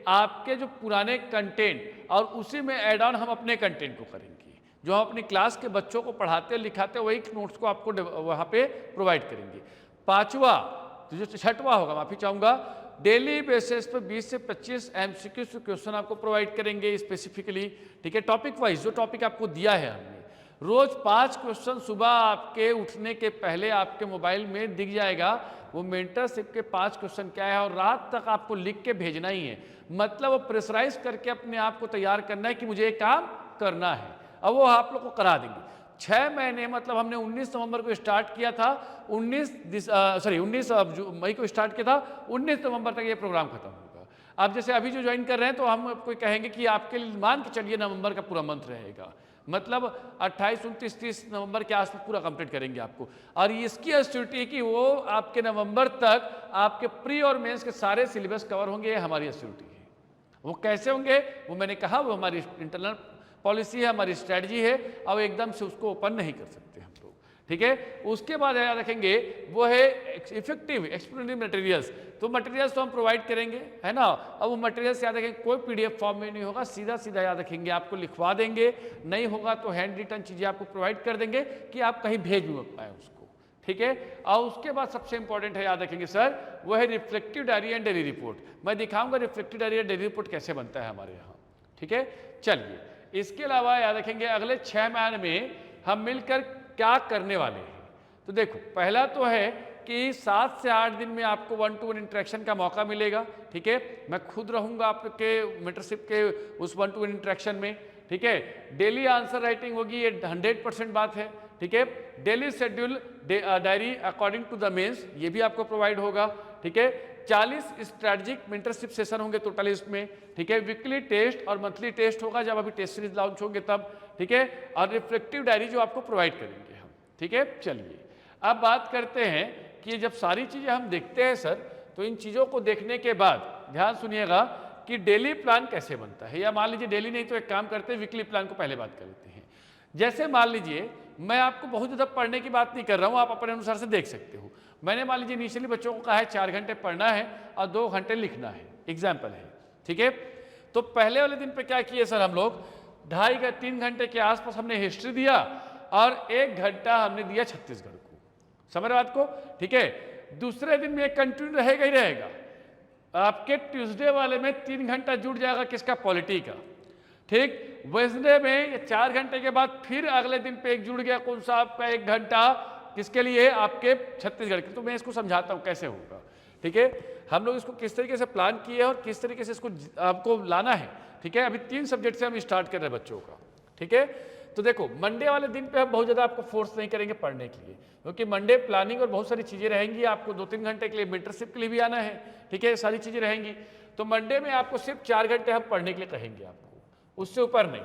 आपके जो पुराने कंटेंट और उसी में एड ऑन हम अपने कंटेंट को करेंगे, जो हम अपनी क्लास के बच्चों को पढ़ाते लिखाते वही नोट्स को आपको वहाँ पे प्रोवाइड करेंगे। पांचवा तो जो छठवां होगा, माफी चाहूँगा, डेली बेसिस पे 20 से 25 MCQ क्वेश्चन आपको प्रोवाइड करेंगे स्पेसिफिकली, ठीक है, टॉपिक वाइज जो टॉपिक आपको दिया है हमने। रोज 5 क्वेश्चन सुबह आपके उठने के पहले आपके मोबाइल में दिख जाएगा, वो मेंटरशिप के 5 क्वेश्चन क्या है, और रात तक आपको लिख के भेजना ही है। मतलब वो प्रेशराइज करके अपने आप को तैयार करना है कि मुझे ये काम करना है, अब वो आप लोग को करा देंगे। 6 महीने मतलब हमने 19 नवंबर को स्टार्ट किया था, 19 मई को स्टार्ट किया था, 19 नवंबर तक ये प्रोग्राम खत्म होगा। आप जैसे अभी जो ज्वाइन कर रहे हैं तो हम आपको कहेंगे कि आपके लिए मान के चलिए नवंबर का पूरा मंथ रहेगा, मतलब 28, 29, 30 नवंबर के आसपास पूरा कंप्लीट करेंगे आपको। और इसकी एश्योरिटी है कि वो आपके नवंबर तक आपके प्री और मेंस के सारे सिलेबस कवर होंगे, ये हमारी एश्योरिटी है। वो कैसे होंगे वो मैंने कहा, वो हमारी इंटरनल पॉलिसी है, हमारी स्ट्रैटेजी है, और एकदम से उसको ओपन नहीं कर सकते हम लोग, ठीक है। उसके बाद याद रखेंगे वो है इफेक्टिव एक्सप्लेनेटरी मटेरियल्स। तो मटेरियल्स तो हम प्रोवाइड करेंगे, है ना। अब वो मटेरियल्स याद रखेंगे कोई पीडीएफ फॉर्म में नहीं होगा, सीधा सीधा याद रखेंगे आपको लिखवा देंगे, नहीं होगा तो हैंड रिटन चीज़ें आपको प्रोवाइड कर देंगे कि आप कहीं भेज भी पाए उसको, ठीक है। और उसके बाद सबसे इंपॉर्टेंट है, याद रखेंगे सर, वो है reflective diary and daily report. मैं दिखाऊंगा reflective diary and daily report कैसे बनता है हमारे यहाँ, ठीक है। चलिए, इसके अलावा याद रखेंगे अगले 6 महीने में हम मिलकर क्या करने वाले हैं। तो देखो, पहला तो है कि 7 से 8 दिन में आपको 1-to-1 इंटरेक्शन का मौका मिलेगा, ठीक है। मैं खुद रहूंगा आपके मेंटरशिप के उस 1-to-1 इंटरेक्शन में, ठीक है। डेली आंसर राइटिंग होगी, ये 100% बात है, ठीक है। Daily schedule diary according to the mains, ये भी आपको प्रोवाइड होगा, ठीक है। 40 स्ट्रैटेजिक मेंटरशिप सेशन होंगे टोटल इसमें, ठीक है। वीकली टेस्ट और मंथली टेस्ट होगा जब अभी टेस्ट सीरीज लॉन्च होंगे तब, ठीक है। और रिफ्लेक्टिव डायरी जो आपको प्रोवाइड करेंगे हम, ठीक है। चलिए, अब बात करते हैं कि जब सारी चीज़ें हम देखते हैं सर, तो इन चीज़ों को देखने के बाद ध्यान सुनिएगा कि डेली प्लान कैसे बनता है, या मान लीजिए डेली नहीं तो एक काम करते हैं, वीकली प्लान को पहले बात कर लेते हैं। जैसे मान लीजिए, मैं आपको बहुत ज़्यादा पढ़ने की बात नहीं कर रहा हूँ, आप अपने अनुसार से देख सकते हो। मैंने मान लीजिए इनिशियली बच्चों को कहा है 4 घंटे पढ़ना है और 2 घंटे लिखना है, एग्जाम्पल है, ठीक है। तो पहले वाले दिन पे क्या किए सर, हम लोग 2.5-3 घंटे के आसपास हमने हिस्ट्री दिया और 1 घंटा हमने दिया छत्तीसगढ़ को, समझ रहे बात को, ठीक है। दूसरे दिन में एक कंटिन्यू रहेगा ही रहेगा। आपके ट्यूसडे वाले में 3 घंटा जुड़ जाएगा किसका, पॉलिटी का, ठीक। वेडनेसडे में 4 घंटे के बाद फिर अगले दिन पे एक जुड़ गया, कौन सा, आपका 1 घंटा किसके लिए, आपके छत्तीसगढ़ के। तो मैं इसको समझाता हूँ कैसे होगा, ठीक है। हम लोग इसको किस तरीके से प्लान किए और किस तरीके से इसको आपको लाना है, ठीक है। अभी 3 सब्जेक्ट से हम स्टार्ट कर रहे हैं बच्चों का, ठीक है। तो देखो, मंडे वाले दिन पे हम बहुत ज़्यादा आपको फोर्स नहीं करेंगे पढ़ने के लिए, क्योंकि मंडे प्लानिंग और बहुत सारी चीज़ें रहेंगी, आपको 2-3 घंटे के लिए मेंटरशिप के लिए भी आना है, ठीक है, सारी चीज़ें रहेंगी। तो मंडे में आपको सिर्फ 4 घंटे हम पढ़ने के लिए कहेंगे आपको, उससे ऊपर नहीं।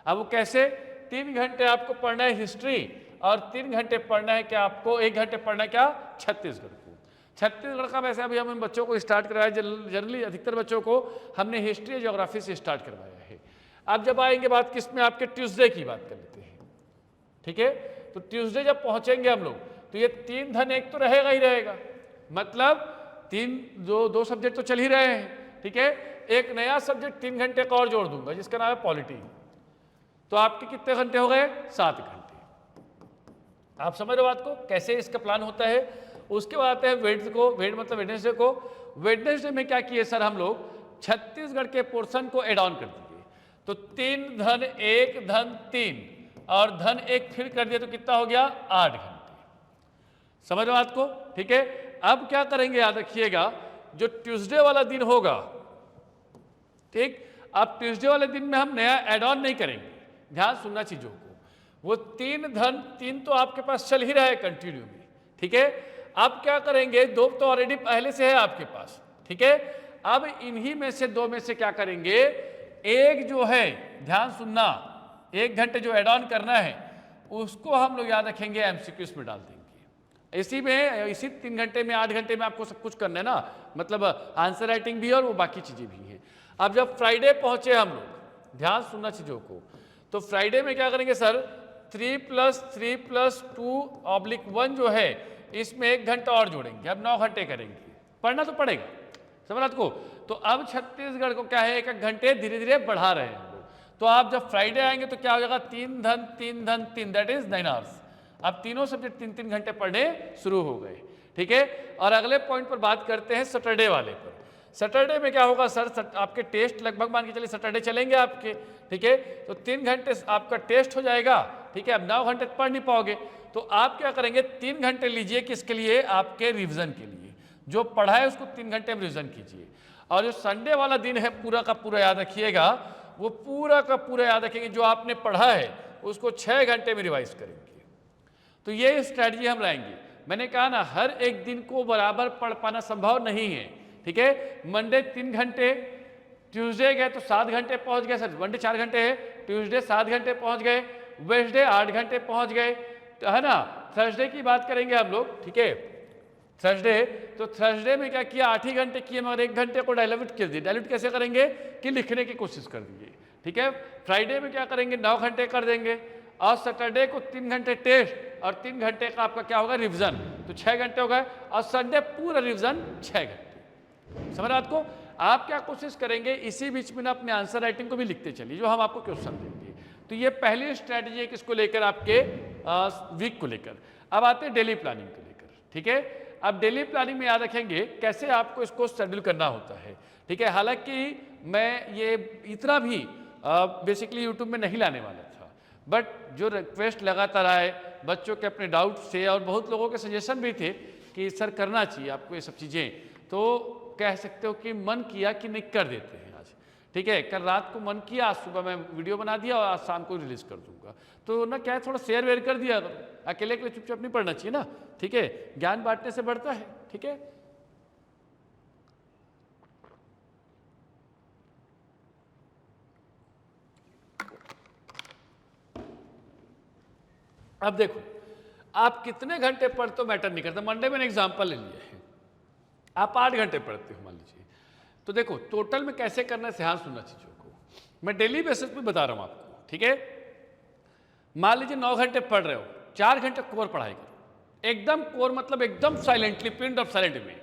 अब वो कैसे, 3 घंटे आपको पढ़ना है हिस्ट्री और 3 घंटे पढ़ना है क्या, आपको 1 घंटे पढ़ना है क्या, छत्तीसगढ़ को। छत्तीसगढ़ का वैसे अभी हम बच्चों को स्टार्ट करवाया, जनरली अधिकतर बच्चों को हमने हिस्ट्री और ज्योग्राफी से स्टार्ट करवाया है। अब जब आएंगे बात किस में, आपके ट्यूसडे की बात कर लेते हैं, ठीक है। तो ट्यूसडे जब पहुंचेंगे हम लोग, तो ये 3 धन 1 तो रहेगा ही रहेगा, मतलब 2 सब्जेक्ट तो चल ही रहे हैं, ठीक है। एक नया सब्जेक्ट 3 घंटे का और जोड़ दूंगा जिसका नाम है पॉलिटी। तो आपके कितने घंटे हो गए, 7 घंटे। आप समझ रहे हो बात को, कैसे इसका प्लान होता है। उसके बाद आते हैं वेडनेसडे को। वेडनेसडे में क्या किए सर, हम लोग छत्तीसगढ़ के पोर्शन को एड ऑन कर दिए। तो 3 धन 1 धन 3 और धन 1 फिर कर दिया, तो कितना हो गया, 8 घंटे। समझ रहे हो बात को, ठीक है। अब क्या करेंगे, याद रखिएगा, जो ट्यूसडे वाला दिन होगा, ठीक। अब ट्यूसडे वाले दिन में हम नया एड ऑन नहीं करेंगे, ध्यान सुनना चीजों को। वो 3 धन 3 तो आपके पास चल ही रहा है कंटिन्यू में, ठीक है। अब क्या करेंगे, 2 तो ऑलरेडी पहले से है आपके पास, ठीक है। अब इन्हीं में से 2 में से क्या करेंगे, एक जो है, ध्यान सुनना, 1 घंटे जो एड ऑन करना है उसको हम लोग याद रखेंगे एमसीक्यूज में डाल देंगे। इसी 3 घंटे में 8 घंटे में आपको सब कुछ करना है ना, मतलब आंसर राइटिंग भी और वो बाकी चीजें भी हैं। अब जब फ्राइडे पहुंचे हम लोग, ध्यान सुनना चीजों को, तो फ्राइडे में क्या करेंगे सर, 3+3+2/1 जो है, इसमें 1 घंटा और जोड़ेंगे, अब 9 घंटे करेंगे। पढ़ना तो पड़ेगा, समझ रात को। तो अब छत्तीसगढ़ को क्या है, 1-1 घंटे धीरे धीरे बढ़ा रहे हैं हम लोग। तो आप जब फ्राइडे आएंगे तो क्या हो जाएगा, 3 धन 3 धन 3, दैट इज 9 आवर्स। अब तीनों सब्जेक्ट 3-3 घंटे पढ़ने शुरू हो गए, ठीक है। और अगले पॉइंट पर बात करते हैं सैटरडे वाले पर। सैटरडे में क्या होगा सर, आपके टेस्ट लगभग मान के चलिए सैटरडे चलेंगे आपके, ठीक है। तो 3 घंटे आपका टेस्ट हो जाएगा, ठीक है। अब 9 घंटे पढ़ नहीं पाओगे, तो आप क्या करेंगे, 3 घंटे लीजिए, किसके लिए, आपके रिवीजन के लिए। जो पढ़ा है उसको 3 घंटे में रिवीजन कीजिए। और जो संडे वाला दिन है पूरा का पूरा याद रखिएगा, वो पूरा का पूरा याद रखेंगे, जो आपने पढ़ा है उसको 6 घंटे में रिवाइज करेंगे। तो ये स्ट्रैटेजी हम लाएंगे। मैंने कहा ना, हर एक दिन को बराबर पढ़ पाना संभव नहीं है, ठीक है। मंडे 3 घंटे, ट्यूसडे गए तो 7 घंटे पहुंच गए, सर मंडे 4 घंटे है, ट्यूसडे 7 घंटे पहुंच गए, वेडनेसडे 8 घंटे पहुंच गए, तो है ना। थर्सडे की बात करेंगे हम लोग, ठीक है। थर्सडे, तो थर्सडे में क्या किया, 8 ही घंटे किए, मगर 1 घंटे को डायल्यूट कर दिए। डायल्यूट कैसे करेंगे कि लिखने की कोशिश कर दिए, ठीक है। फ्राइडे में क्या करेंगे, 9 घंटे कर देंगे, और सैटरडे को 3 घंटे टेस्ट और 3 घंटे का आपका क्या होगा, रिविजन, तो 6 घंटे हो गए, और संडे पूरा रिविजन 6 घंटे। समझ रात को आप क्या कोशिश करेंगे, इसी बीच में ना अपने आंसर राइटिंग को भी लिखते चलिए, जो हम आपको क्वेश्चन देंगे। तो ये पहली स्ट्रैटेजी है किसको लेकर, आपके वीक को लेकर। अब आते हैं डेली प्लानिंग को लेकर, ठीक है। अब डेली प्लानिंग में याद रखेंगे कैसे आपको इसको शेड्यूल करना होता है, ठीक है। हालांकि मैं ये इतना भी बेसिकली यूट्यूब में नहीं लाने वाला था, बट जो रिक्वेस्ट लगातार आए बच्चों के अपने डाउट से, और बहुत लोगों के सजेशन भी थे कि सर करना चाहिए आपको ये सब चीज़ें, तो कह सकते हो कि मन किया कि नहीं कर देते हैं आज, ठीक है। कल रात को मन किया, आज सुबह मैं वीडियो बना दिया और आज शाम को रिलीज कर दूंगा। तो ना क्या है, थोड़ा शेयर वेयर कर दिया, अकेले के लिए चुपचाप नहीं पढ़ना चाहिए ना, ठीक है। ज्ञान बांटने से बढ़ता है, ठीक है। अब देखो, आप कितने घंटे पढ़ते हो मैटर नहीं करता। मंडे में एग्जाम्पल ले लिया है, आप 8 घंटे पढ़ते हो मान लीजिए, तो देखो टोटल में कैसे करना है, ध्यान सुनना चीजों को। मैं डेली बेसिस पे बता रहा हूं आपको, ठीक है। मान लीजिए 9 घंटे पढ़ रहे हो, 4 घंटे कोर पढ़ाई करो, एकदम कोर मतलब एकदम साइलेंटली, पिन ऑफ साइलेंट में।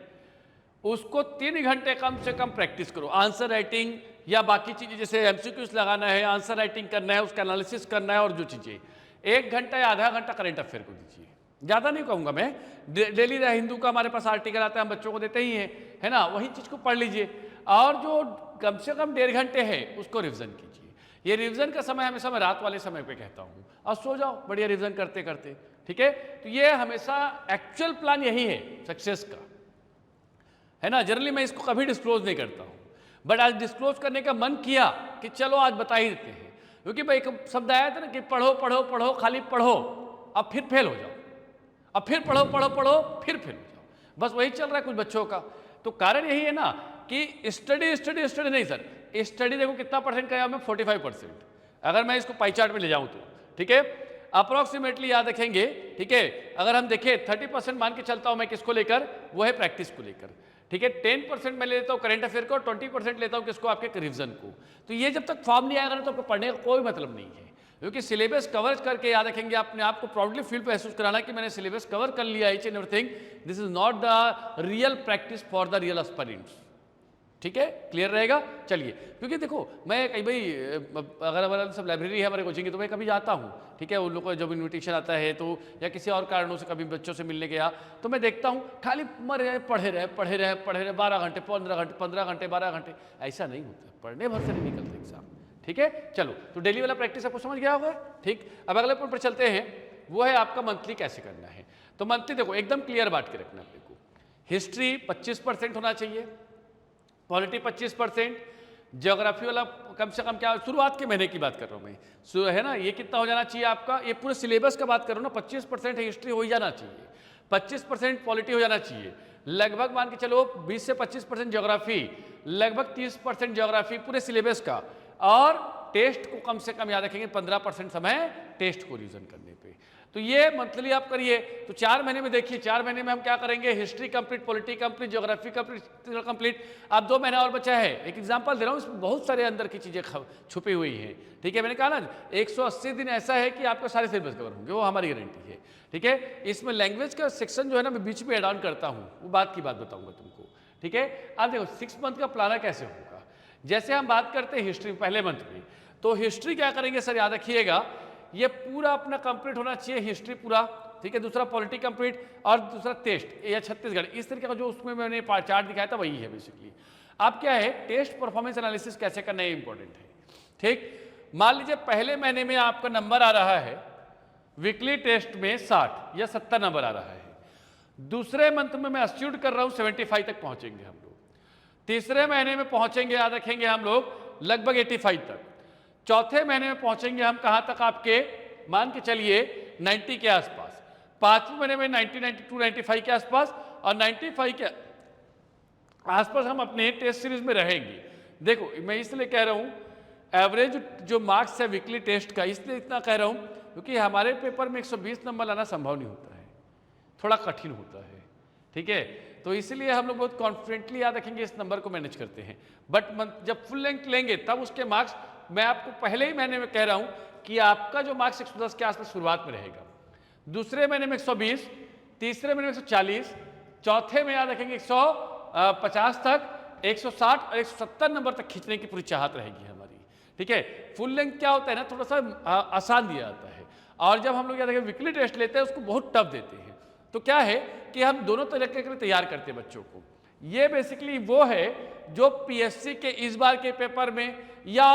उसको 3 घंटे कम से कम प्रैक्टिस करो, आंसर राइटिंग या बाकी चीजें, जैसे एमसीक्यूज लगाना है, आंसर राइटिंग करना है, उसका एनालिसिस करना है, और जो चीजें 1 घंटा या आधा घंटा करंट अफेयर को दीजिए। ज़्यादा नहीं कहूँगा मैं, डेली हिंदू का हमारे पास आर्टिकल आता है, हम बच्चों को देते ही हैं, है ना, वही चीज़ को पढ़ लीजिए। और जो कम से कम 1.5 घंटे है उसको रिवीजन कीजिए। ये रिवीजन का समय हमेशा मैं रात वाले समय पे कहता हूँ, और सो जाओ बढ़िया रिवीजन करते करते, ठीक है। तो ये हमेशा एक्चुअल प्लान यही है सक्सेस का, है ना। जनरली मैं इसको कभी डिस्क्लोज नहीं करता हूँ, बट आज डिस्क्लोज करने का मन किया कि चलो आज बता ही देते हैं, क्योंकि भाई एक शब्द आया था ना कि पढ़ो पढ़ो पढ़ो, खाली पढ़ो, अब फिर फेल हो जाओ, अब फिर पढ़ो पढ़ो पढ़ो, फिर फेल हो जाओ, बस वही चल रहा है कुछ बच्चों का। तो कारण यही है ना कि स्टडी स्टडी स्टडी नहीं सर, स्टडी देखो कितना परसेंट का मैं 45%, अगर मैं इसको पाई चार्ट में ले जाऊं तो, ठीक है। अप्रोक्सीमेटली याद रखेंगे, ठीक है। अगर हम देखें 30% मान के चलता हूं मैं किसको लेकर, वो है प्रैक्टिस को लेकर, ठीक है। 10% मैं लेता हूँ करंट अफेयर को, 20% लेता हूँ किसको, आपके रिवीजन को। तो ये जब तक फॉर्म नहीं आएगा ना, तो आपको पढ़ने का कोई मतलब नहीं है, क्योंकि सिलेबस कवर करके याद रखेंगे, अपने आप को प्राउडली फील महसूस कराना कि मैंने सिलेबस कवर कर लिया, each and everything. This is not the real practice for the real aspirants, ठीक है। क्लियर रहेगा, चलिए। क्योंकि देखो मैं कहीं भाई, अगर हमारा सब लाइब्रेरी है हमारे कोचिंग की, तो मैं कभी जाता हूँ, ठीक है। उन लोगों को जब इन्विटेशन आता है तो, या किसी और कारणों से कभी बच्चों से मिलने गया, तो मैं देखता हूँ खाली मरे रहे पढ़े रहे पढ़े रहे पढ़े रहे, 12 घंटे 15 घंटे 15 घंटे 12 घंटे, ऐसा नहीं होता, पढ़ने भर से नहीं निकलते एग्जाम, ठीक है। चलो, तो डेली वाला प्रैक्टिस आपको समझ गया होगा, ठीक। अब अगले पॉइंट पर चलते हैं, वो है आपका मंथली कैसे करना है। तो मंथली देखो एकदम क्लियर बांट के रखना अपने को, हिस्ट्री 25% होना चाहिए, पॉलिटी 25%, ज्योग्राफी वाला कम से कम, क्या शुरुआत के महीने की बात कर रहा हूँ मैं, है ना। ये कितना हो जाना चाहिए आपका, ये पूरे सिलेबस का बात कर रहा हूँ ना, 25% हिस्ट्री हो ही जाना चाहिए, 25% पॉलिटी हो जाना चाहिए, लगभग मान के चलो 20 से 25% ज्योग्राफी, लगभग 30% ज्योग्राफी पूरे सिलेबस का, और टेस्ट को कम से कम याद रखेंगे 15% समय टेस्ट को रिवीजन करने पे। तो ये मंथली आप करिए। तो 4 महीने में देखिए, 4 महीने में हम क्या करेंगे, history complete, polity complete, geography complete. अब 2 महीना और बचा है, एक एग्जांपल दे रहा हूँ, इसमें बहुत सारे अंदर की चीजें छुपी हुई हैं, ठीक है। मैंने कहा ना 180 दिन ऐसा है कि आपका सारे सिलेबस कवर होंगे, वो हमारी गारंटी है, ठीक है। इसमें लैंग्वेज का सेक्शन जो है ना, मैं बीच में एड ऑन करता हूँ, वो बात की बात बताऊंगा तुमको, ठीक है। अब देखो 6 मंथ का प्लानर कैसे होगा। जैसे हम बात करते हैं हिस्ट्री पहले मंथ में, तो हिस्ट्री क्या करेंगे सर, याद रखिएगा, ये पूरा अपना कंप्लीट होना चाहिए, हिस्ट्री पूरा, ठीक है। दूसरा पॉलिटी कंप्लीट, और दूसरा टेस्ट या छत्तीसगढ़, इस तरीके का जो उसमें मैंने चार्ट दिखाया था वही है बेसिकली। अब क्या है, टेस्ट परफॉर्मेंस एनालिसिस कैसे करना है इंपॉर्टेंट है, ठीक। मान लीजिए पहले महीने में आपका नंबर आ रहा है वीकली टेस्ट में 60 या 70 नंबर आ रहा है, दूसरे मंथ में मैं अस्यूट कर रहा हूँ 75 तक पहुंचेंगे हम लोग, तीसरे महीने में पहुंचेंगे, याद रखेंगे हम लोग लगभग 85 तक, चौथे महीने में पहुंचेंगे हम कहां तक, आपके मान के चलिए 90 के आसपास, 5वें महीने में 90, 92, 95 के आसपास और 95 के आसपास हम अपने टेस्ट सीरीज में रहेंगे। देखो मैं इसलिए कह रहा हूँ एवरेज जो मार्क्स है वीकली टेस्ट का, इसलिए इतना कह रहा हूँ क्योंकि हमारे पेपर में 120 नंबर लाना संभव नहीं होता है, थोड़ा कठिन होता है, ठीक है। तो इसलिए हम लोग बहुत कॉन्फिडेंटली याद रखेंगे, इस नंबर को मैनेज करते हैं। बट जब फुल लेंथ लेंगे तब उसके मार्क्स, मैं आपको पहले ही महीने में कह रहा हूँ कि आपका जो मार्क्स 110 के आसपास शुरुआत में रहेगा, दूसरे महीने में 120, तीसरे महीने में 140, चौथे में याद रखेंगे 150 तक, 160 और 170 नंबर तक खींचने की पूरी चाहत रहेगी हमारी, ठीक है। फुल लेंथ क्या होता है ना, थोड़ा सा आसान दिया जाता है, और जब हम लोग याद रखें वीकली टेस्ट लेते हैं उसको बहुत टफ देते हैं। तो क्या है कि हम दोनों तरीके के लिए तैयार करते हैं बच्चों को। ये बेसिकली वो है जो पीएससी के इस बार के पेपर में या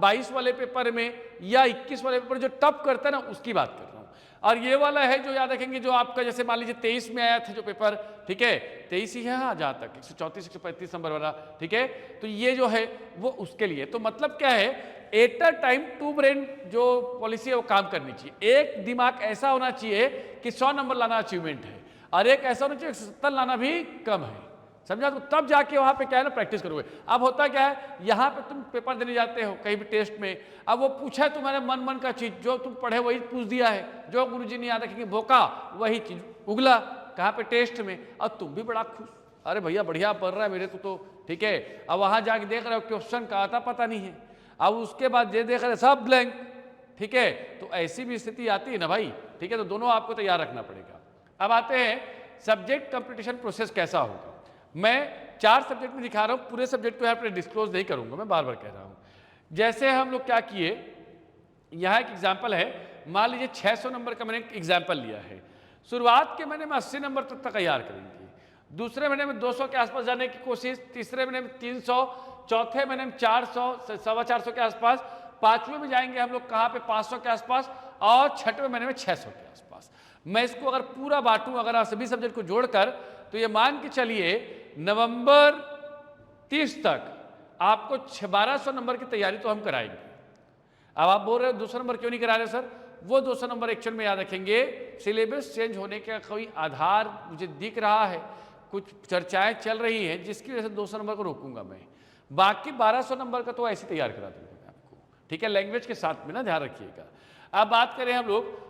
22 वाले पेपर में या 21 वाले पेपर जो टफ करता है ना, उसकी बात कर रहा हूँ। और ये वाला है जो याद रखेंगे जो आपका जैसे मान लीजिए 23 में आया था जो पेपर, ठीक है, 23 ही है हाँ जहाँ तक 134 135 नंबर वाला, ठीक है। तो ये जो है वो उसके लिए, तो मतलब क्या है, at a time to brain जो पॉलिसी है वो काम करनी चाहिए। एक दिमाग ऐसा होना चाहिए कि 100 नंबर लाना अचीवमेंट है, और एक ऐसा होना चाहिए 170 लाना भी कम है, समझा। तो तब जाके वहाँ पे क्या है ना प्रैक्टिस करोगे। अब होता क्या है, यहाँ पे तुम पेपर देने जाते हो कहीं भी टेस्ट में, अब वो पूछा है तुम्हारे मन का चीज, जो तुम पढ़े वही पूछ दिया है, जो गुरुजी ने याद रखेंगे भोका वही चीज उगला कहाँ पे टेस्ट में, और तुम भी बड़ा खुश, अरे भैया बढ़िया पढ़ रहा है मेरे को तो, ठीक है। अब वहाँ जाके देख रहे हो क्वेश्चन का आता पता नहीं है, अब उसके बाद ये देख रहे सब ब्लैंक, ठीक है। तो ऐसी भी स्थिति आती है ना भाई, ठीक है। तो दोनों आपको तैयार रखना पड़ेगा। अब आते हैं सब्जेक्ट कंपटीशन प्रोसेस कैसा होगा। मैं 4 सब्जेक्ट में दिखा रहा हूँ, पूरे सब्जेक्ट को यहाँ पर डिस्क्लोज नहीं करूँगा, मैं बार बार कह रहा हूँ। जैसे हम लोग क्या किए, यहाँ एक एग्जाम्पल है, मान लीजिए 600 नंबर का मैंने एक एग्जाम्पल लिया है। शुरुआत के महीने में 80 नंबर तक तैयार करेंगे, दूसरे महीने में 200 के आसपास जाने की कोशिश, तीसरे महीने में 300, चौथे महीने में 400 450 के आसपास, पांचवें में जाएंगे हम लोग कहाँ पे 500 के आसपास, और छठवें महीने में 600 के आसपास। मैं इसको अगर पूरा बांटूं, अगर आप सभी सब्जेक्ट को जोड़कर, तो ये मान के चलिए नवंबर 30 तक आपको 1200 नंबर की तैयारी तो हम कराएंगे। अब आप बोल रहे हो 200 नंबर क्यों नहीं करा रहे सर, वो 200 नंबर एक्चुअल में याद रखेंगे, सिलेबस चेंज होने का कोई आधार मुझे दिख रहा है, कुछ चर्चाएं चल रही हैं जिसकी वजह से 200 नंबर को रोकूंगा मैं, बाकी 1200 नंबर का तो ऐसे तैयार करा दूंगा मैं आपको, ठीक है। लैंग्वेज के साथ में ना ध्यान रखिएगा। अब बात करें हम लोग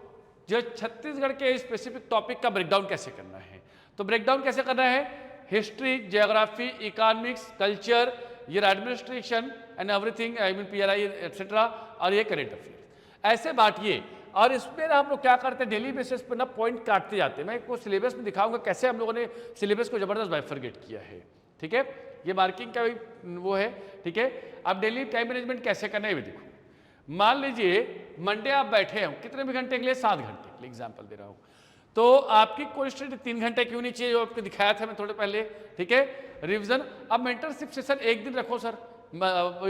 जो छत्तीसगढ़ के स्पेसिफिक टॉपिक का ब्रेकडाउन कैसे करना है, तो ब्रेकडाउन कैसे करना है, हिस्ट्री, जियोग्राफी, इकोनॉमिक्स, कल्चर, ये administration and everything, I mean PRI etcetera, और ये करेंट अफेयर, ऐसे बांटिए। और इसमें हम लोग क्या करते हैं, डेली बेसिस पे ना पॉइंट काटते जाते हैं। मैं आपको सिलेबस में दिखाऊंगा कैसे हम लोगों ने सिलेबस को जबरदस्त बाइफरगेट किया है, ठीक है। ये मार्किंग का भी वो है, ठीक है। अब डेली टाइम मैनेजमेंट कैसे करना है ये देखो। मान लीजिए मंडे आप बैठे हो, कितने भी घंटे के लिए, 7 घंटे के लिए एग्जाम्पल दे रहा हूँ, तो आपकी कोर्स स्टडी 3 घंटे क्यों नहीं चाहिए, जो आपको दिखाया था मैं थोड़े पहले, ठीक है। रिविजन, अब मेंटरशिप सेशन एक दिन रखो सर,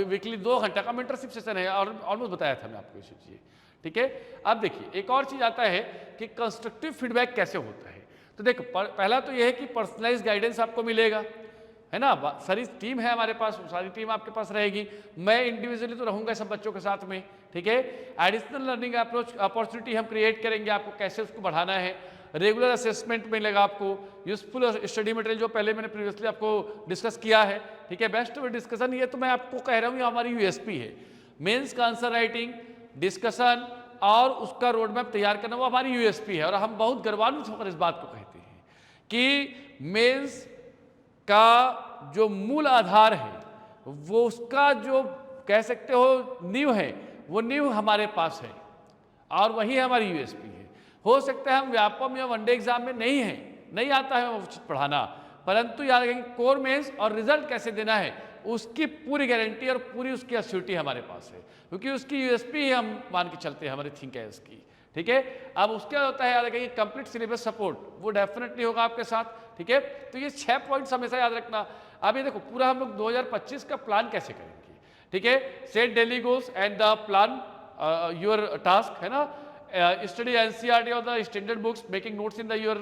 वीकली 2 घंटा का मेंटरशिप सेशन है, और ऑलमोस्ट बताया था मैं आपको इसी चीज़, ठीक है। अब देखिए एक और चीज़ आता है कि कंस्ट्रक्टिव फीडबैक कैसे होता है। तो देखो पहला तो यह है कि पर्सनलाइज गाइडेंस आपको मिलेगा, है ना, सारी टीम है हमारे पास, सारी टीम आपके पास रहेगी, मैं इंडिविजुअली तो रहूंगा सब बच्चों के साथ में, ठीक है। एडिशनल लर्निंग अप्रोच अपॉर्चुनिटी हम क्रिएट करेंगे, आपको कैसे उसको बढ़ाना है। रेगुलर असेसमेंट मिलेगा आपको, यूजफुल स्टडी मटेरियल जो पहले मैंने प्रीवियसली आपको डिस्कस किया है, ठीक है। बेस्ट डिस्कशन, ये तो मैं आपको कह रहा हूँ ये हमारी USP है। मेंस का आंसर राइटिंग, डिस्कशन और उसका रोड मैप तैयार करना, वो हमारी USP है, और हम बहुत गर्वान्वित होकर इस बात को कहते हैं कि मेंस का जो मूल आधार है, वो उसका जो कह सकते हो नींव है, वो नींव हमारे पास है, और वही हमारी USP है। हो सकता है हम व्यापम या वनडे एग्जाम में नहीं आता है वो पढ़ाना, परंतु याद रखेंगे कोर मेंस और रिजल्ट कैसे देना है उसकी पूरी गारंटी और पूरी उसकी एश्योरिटी हमारे पास है, क्योंकि उसकी USP ही हम मान के चलते हैं, हमारी थिंक है उसकी, ठीक है। अब उसके होता है याद रखेंगे कंप्लीट सिलेबस सपोर्ट, वो डेफिनेटली होगा आपके साथ, ठीक है। तो ये 6 पॉइंट्स हमेशा याद रखना। अब ये देखो पूरा हम लोग 2025 का प्लान कैसे करेंगे, ठीक है। Set daily goals and the plan your task, है ना, स्टडी NCERT और the standard books, making notes in the your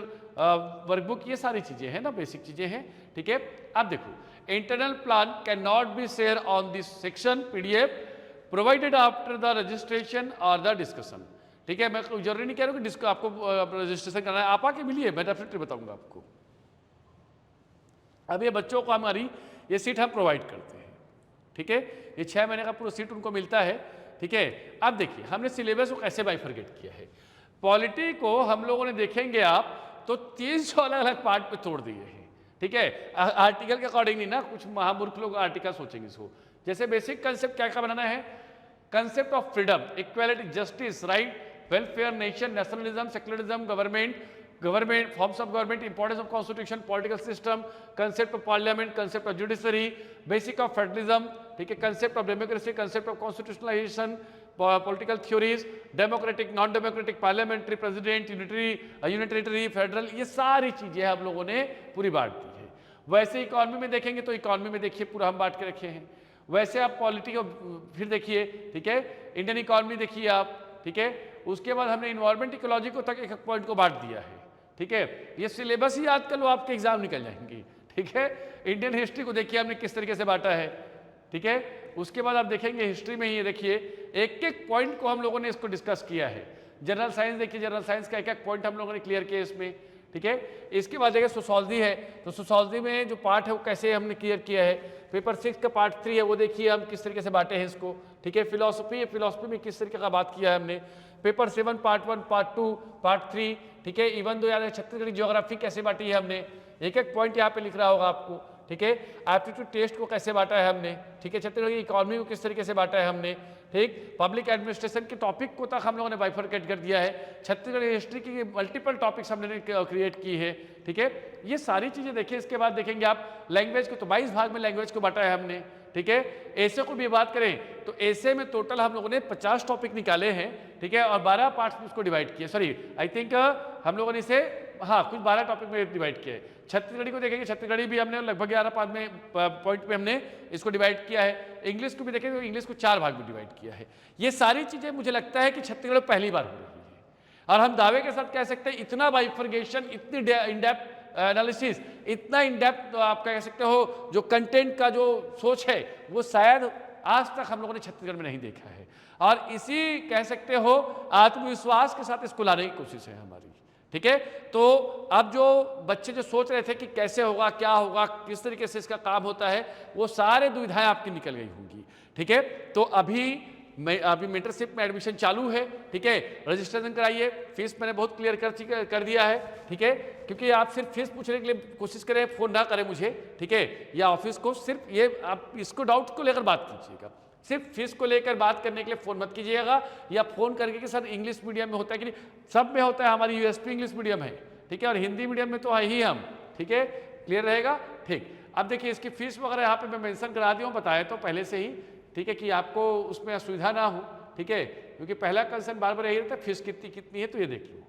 workbook, ये सारी चीजें हैं ना, बेसिक चीजें हैं, ठीक है। अब देखो internal plan can not be share on this section PDF provided after the registration और द डिस्कशन, ठीक है, मैं कोई जरूरी नहीं कह रहा हूँ कि जिसको आपको रजिस्ट्रेशन करना है, आप आके मिलिए, मैं डेफिनेटली बताऊंगा आपको। अब ये बच्चों को हमारी ये सीट हम प्रोवाइड करते हैं, ठीक है, ये 6 महीने का पूरा सीट उनको मिलता है, ठीक है। अब देखिए हमने सिलेबस को कैसे बाइफरगेट किया है। पॉलिटी को हम लोगों ने देखेंगे आप तो 300 अलग अलग पार्ट पे तोड़ दिए हैं, ठीक है, आर्टिकल के अकॉर्डिंग नहीं ना, कुछ महामूर्ख लोग आर्टिकल सोचेंगे इसको। जैसे बेसिक कंसेप्ट क्या क्या बनाना है, concept of freedom, equality, justice, right, welfare, nation, nationalism, secularism, government, forms of government, importance of constitution, political system, concept of parliament, concept of judiciary, basic of federalism, ठीक है, concept of democracy, concept of constitutionalization, political theories, democratic, non democratic, parliamentary, president, unitary, federal, ये सारी चीजें हम लोगों ने पूरी बांट दी है। वैसे इकोनॉमी में देखेंगे तो इकोनॉमी में देखिए पूरा हम बांट के रखे हैं। वैसे आप पॉलिटी को फिर देखिए, ठीक है, इंडियन इकोनॉमी देखिए आप, ठीक है, उसके बाद हमने इन्वायरमेंट इकोलॉजी को तक एक पॉइंट को बांट दिया है, ठीक है। ये सिलेबस ही याद कर लो, आपके एग्जाम निकल जाएंगे, ठीक है। इंडियन हिस्ट्री को देखिए हमने किस तरीके से बांटा है, ठीक है। उसके बाद आप देखेंगे हिस्ट्री में ही देखिए एक एक पॉइंट को हम लोगों ने इसको डिस्कस किया है। जनरल साइंस देखिए, जनरल साइंस का एक एक पॉइंट हम लोगों ने क्लियर किया इसमें, ठीक है। इसके बाद देखिए सोशोलॉजी है, तो सोशोलॉजी में जो पार्ट है वो कैसे हमने क्लियर किया है। पेपर 6 का पार्ट 3 है, वो देखिए हम किस तरीके से बांटे हैं इसको, ठीक है। फिलोसफी है, फिलोसफी में किस तरीके का बात किया है हमने। पेपर 7 पार्ट 1, पार्ट 2, पार्ट 3, ठीक है। इवन दो याद है छत्तीसगढ़ी ज्योग्राफी कैसे बांटी है हमने, एक एक पॉइंट यहाँ पे लिख रहा होगा आपको, ठीक है। एप्टीट्यूड टेस्ट को कैसे बांटा है हमने, ठीक है। छत्तीसगढ़ की इकोनॉमी को किस तरीके से बांटा है हमने, ठीक। पब्लिक एडमिनिस्ट्रेशन के टॉपिक को तक हम लोगों ने बाइफरकेट कर दिया है। छत्तीसगढ़ हिस्ट्री की मल्टीपल टॉपिक्स हमने क्रिएट की है, ठीक है। ये सारी चीजें देखिए। इसके बाद देखेंगे आप लैंग्वेज को, तो 22 भाग में लैंग्वेज को बांटा है हमने, ठीक है। ऐसे को भी बात करें तो ऐसे में टोटल हम लोगों ने 50 टॉपिक निकाले हैं, ठीक है, और 12 पार्ट्स में उसको डिवाइड किया। सॉरी, आई थिंक हम लोगों ने इसे कुछ 12 टॉपिक में डिवाइड किया है। छत्तीसगढ़ी को देखेंगे, छत्तीसगढ़ी भी हमने लगभग 11 पार्ट में पॉइंट पे हमने इसको डिवाइड किया है। इंग्लिश को भी देखेंगे तो इंग्लिश को 4 भाग में डिवाइड किया है। ये सारी चीजें मुझे लगता है कि छत्तीसगढ़ में पहली बार हो रही है, और हम दावे के साथ कह सकते हैं इतना बाइफरगेशन, इतनी इनडेप्थ एनालिसिस, इतना इनडेप्थ आप कह सकते हो, जो कंटेंट का जो सोच है वो शायद आज तक हम लोगों ने छत्तीसगढ़ में नहीं देखा है। और इसी कह सकते हो आत्मविश्वास के साथ इसको लाने की कोशिश है हमारी, ठीक है। तो अब जो बच्चे जो सोच रहे थे कि कैसे होगा, क्या होगा, किस तरीके से इसका काम होता है, वो सारे दुविधाएं आपकी निकल गई होंगी, ठीक है। तो अभी मेंटरशिप में एडमिशन चालू है, ठीक है। रजिस्ट्रेशन कराइए, फीस मैंने बहुत क्लियर कर दिया है, ठीक है। क्योंकि आप सिर्फ फीस पूछने के लिए कोशिश करें, फोन ना करें मुझे, ठीक है, या ऑफिस को, सिर्फ ये आप इसको डाउट को लेकर बात कीजिएगा। सिर्फ फीस को लेकर बात करने के लिए फोन मत कीजिएगा, या फोन करके कि सर इंग्लिश मीडियम में होता है कि नहीं, सब में होता है। हमारी यूएसपी इंग्लिश मीडियम है, ठीक है, और हिंदी मीडियम में तो है ही हम, ठीक है। क्लियर रहेगा, ठीक। अब देखिए इसकी फीस वगैरह यहाँ पे मैं मेंशन करा दिया हूँ, बताया तो पहले से ही, ठीक है, कि आपको उसमें असुविधा ना हो, ठीक है। क्योंकि पहला कंसर्न बार बार यही रहता है फीस कितनी है, तो ये देख लो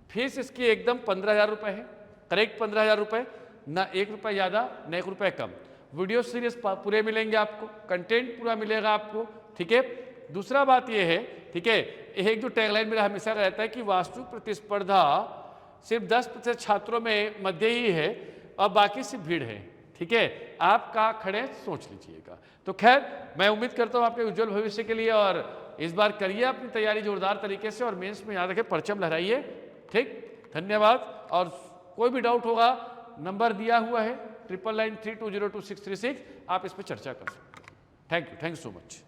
फीस इसकी एकदम 15,000 रुपये है, करेक्ट 15,000 रुपये, ना 1 रुपये ज़्यादा ना 1 रुपये कम। वीडियो सीरीज पूरे मिलेंगे आपको, कंटेंट पूरा मिलेगा आपको, ठीक है। दूसरा बात ये है, ठीक है, एक जो टैगलाइन मेरा हमेशा रहता है कि वास्तु प्रतिस्पर्धा सिर्फ 10% छात्रों में मध्य ही है और बाकी सिर्फ भीड़ है, ठीक है। आप कहाँ खड़े सोच लीजिएगा। तो खैर मैं उम्मीद करता हूँ आपके उज्जवल भविष्य के लिए, और इस बार करिए अपनी तैयारी जोरदार तरीके से, और मेंस में याद रखें परचम लहराइए, ठीक। धन्यवाद। और कोई भी डाउट होगा नंबर दिया हुआ है 9993202636, आप इस पर चर्चा कर सकते हैं। Thank you so much.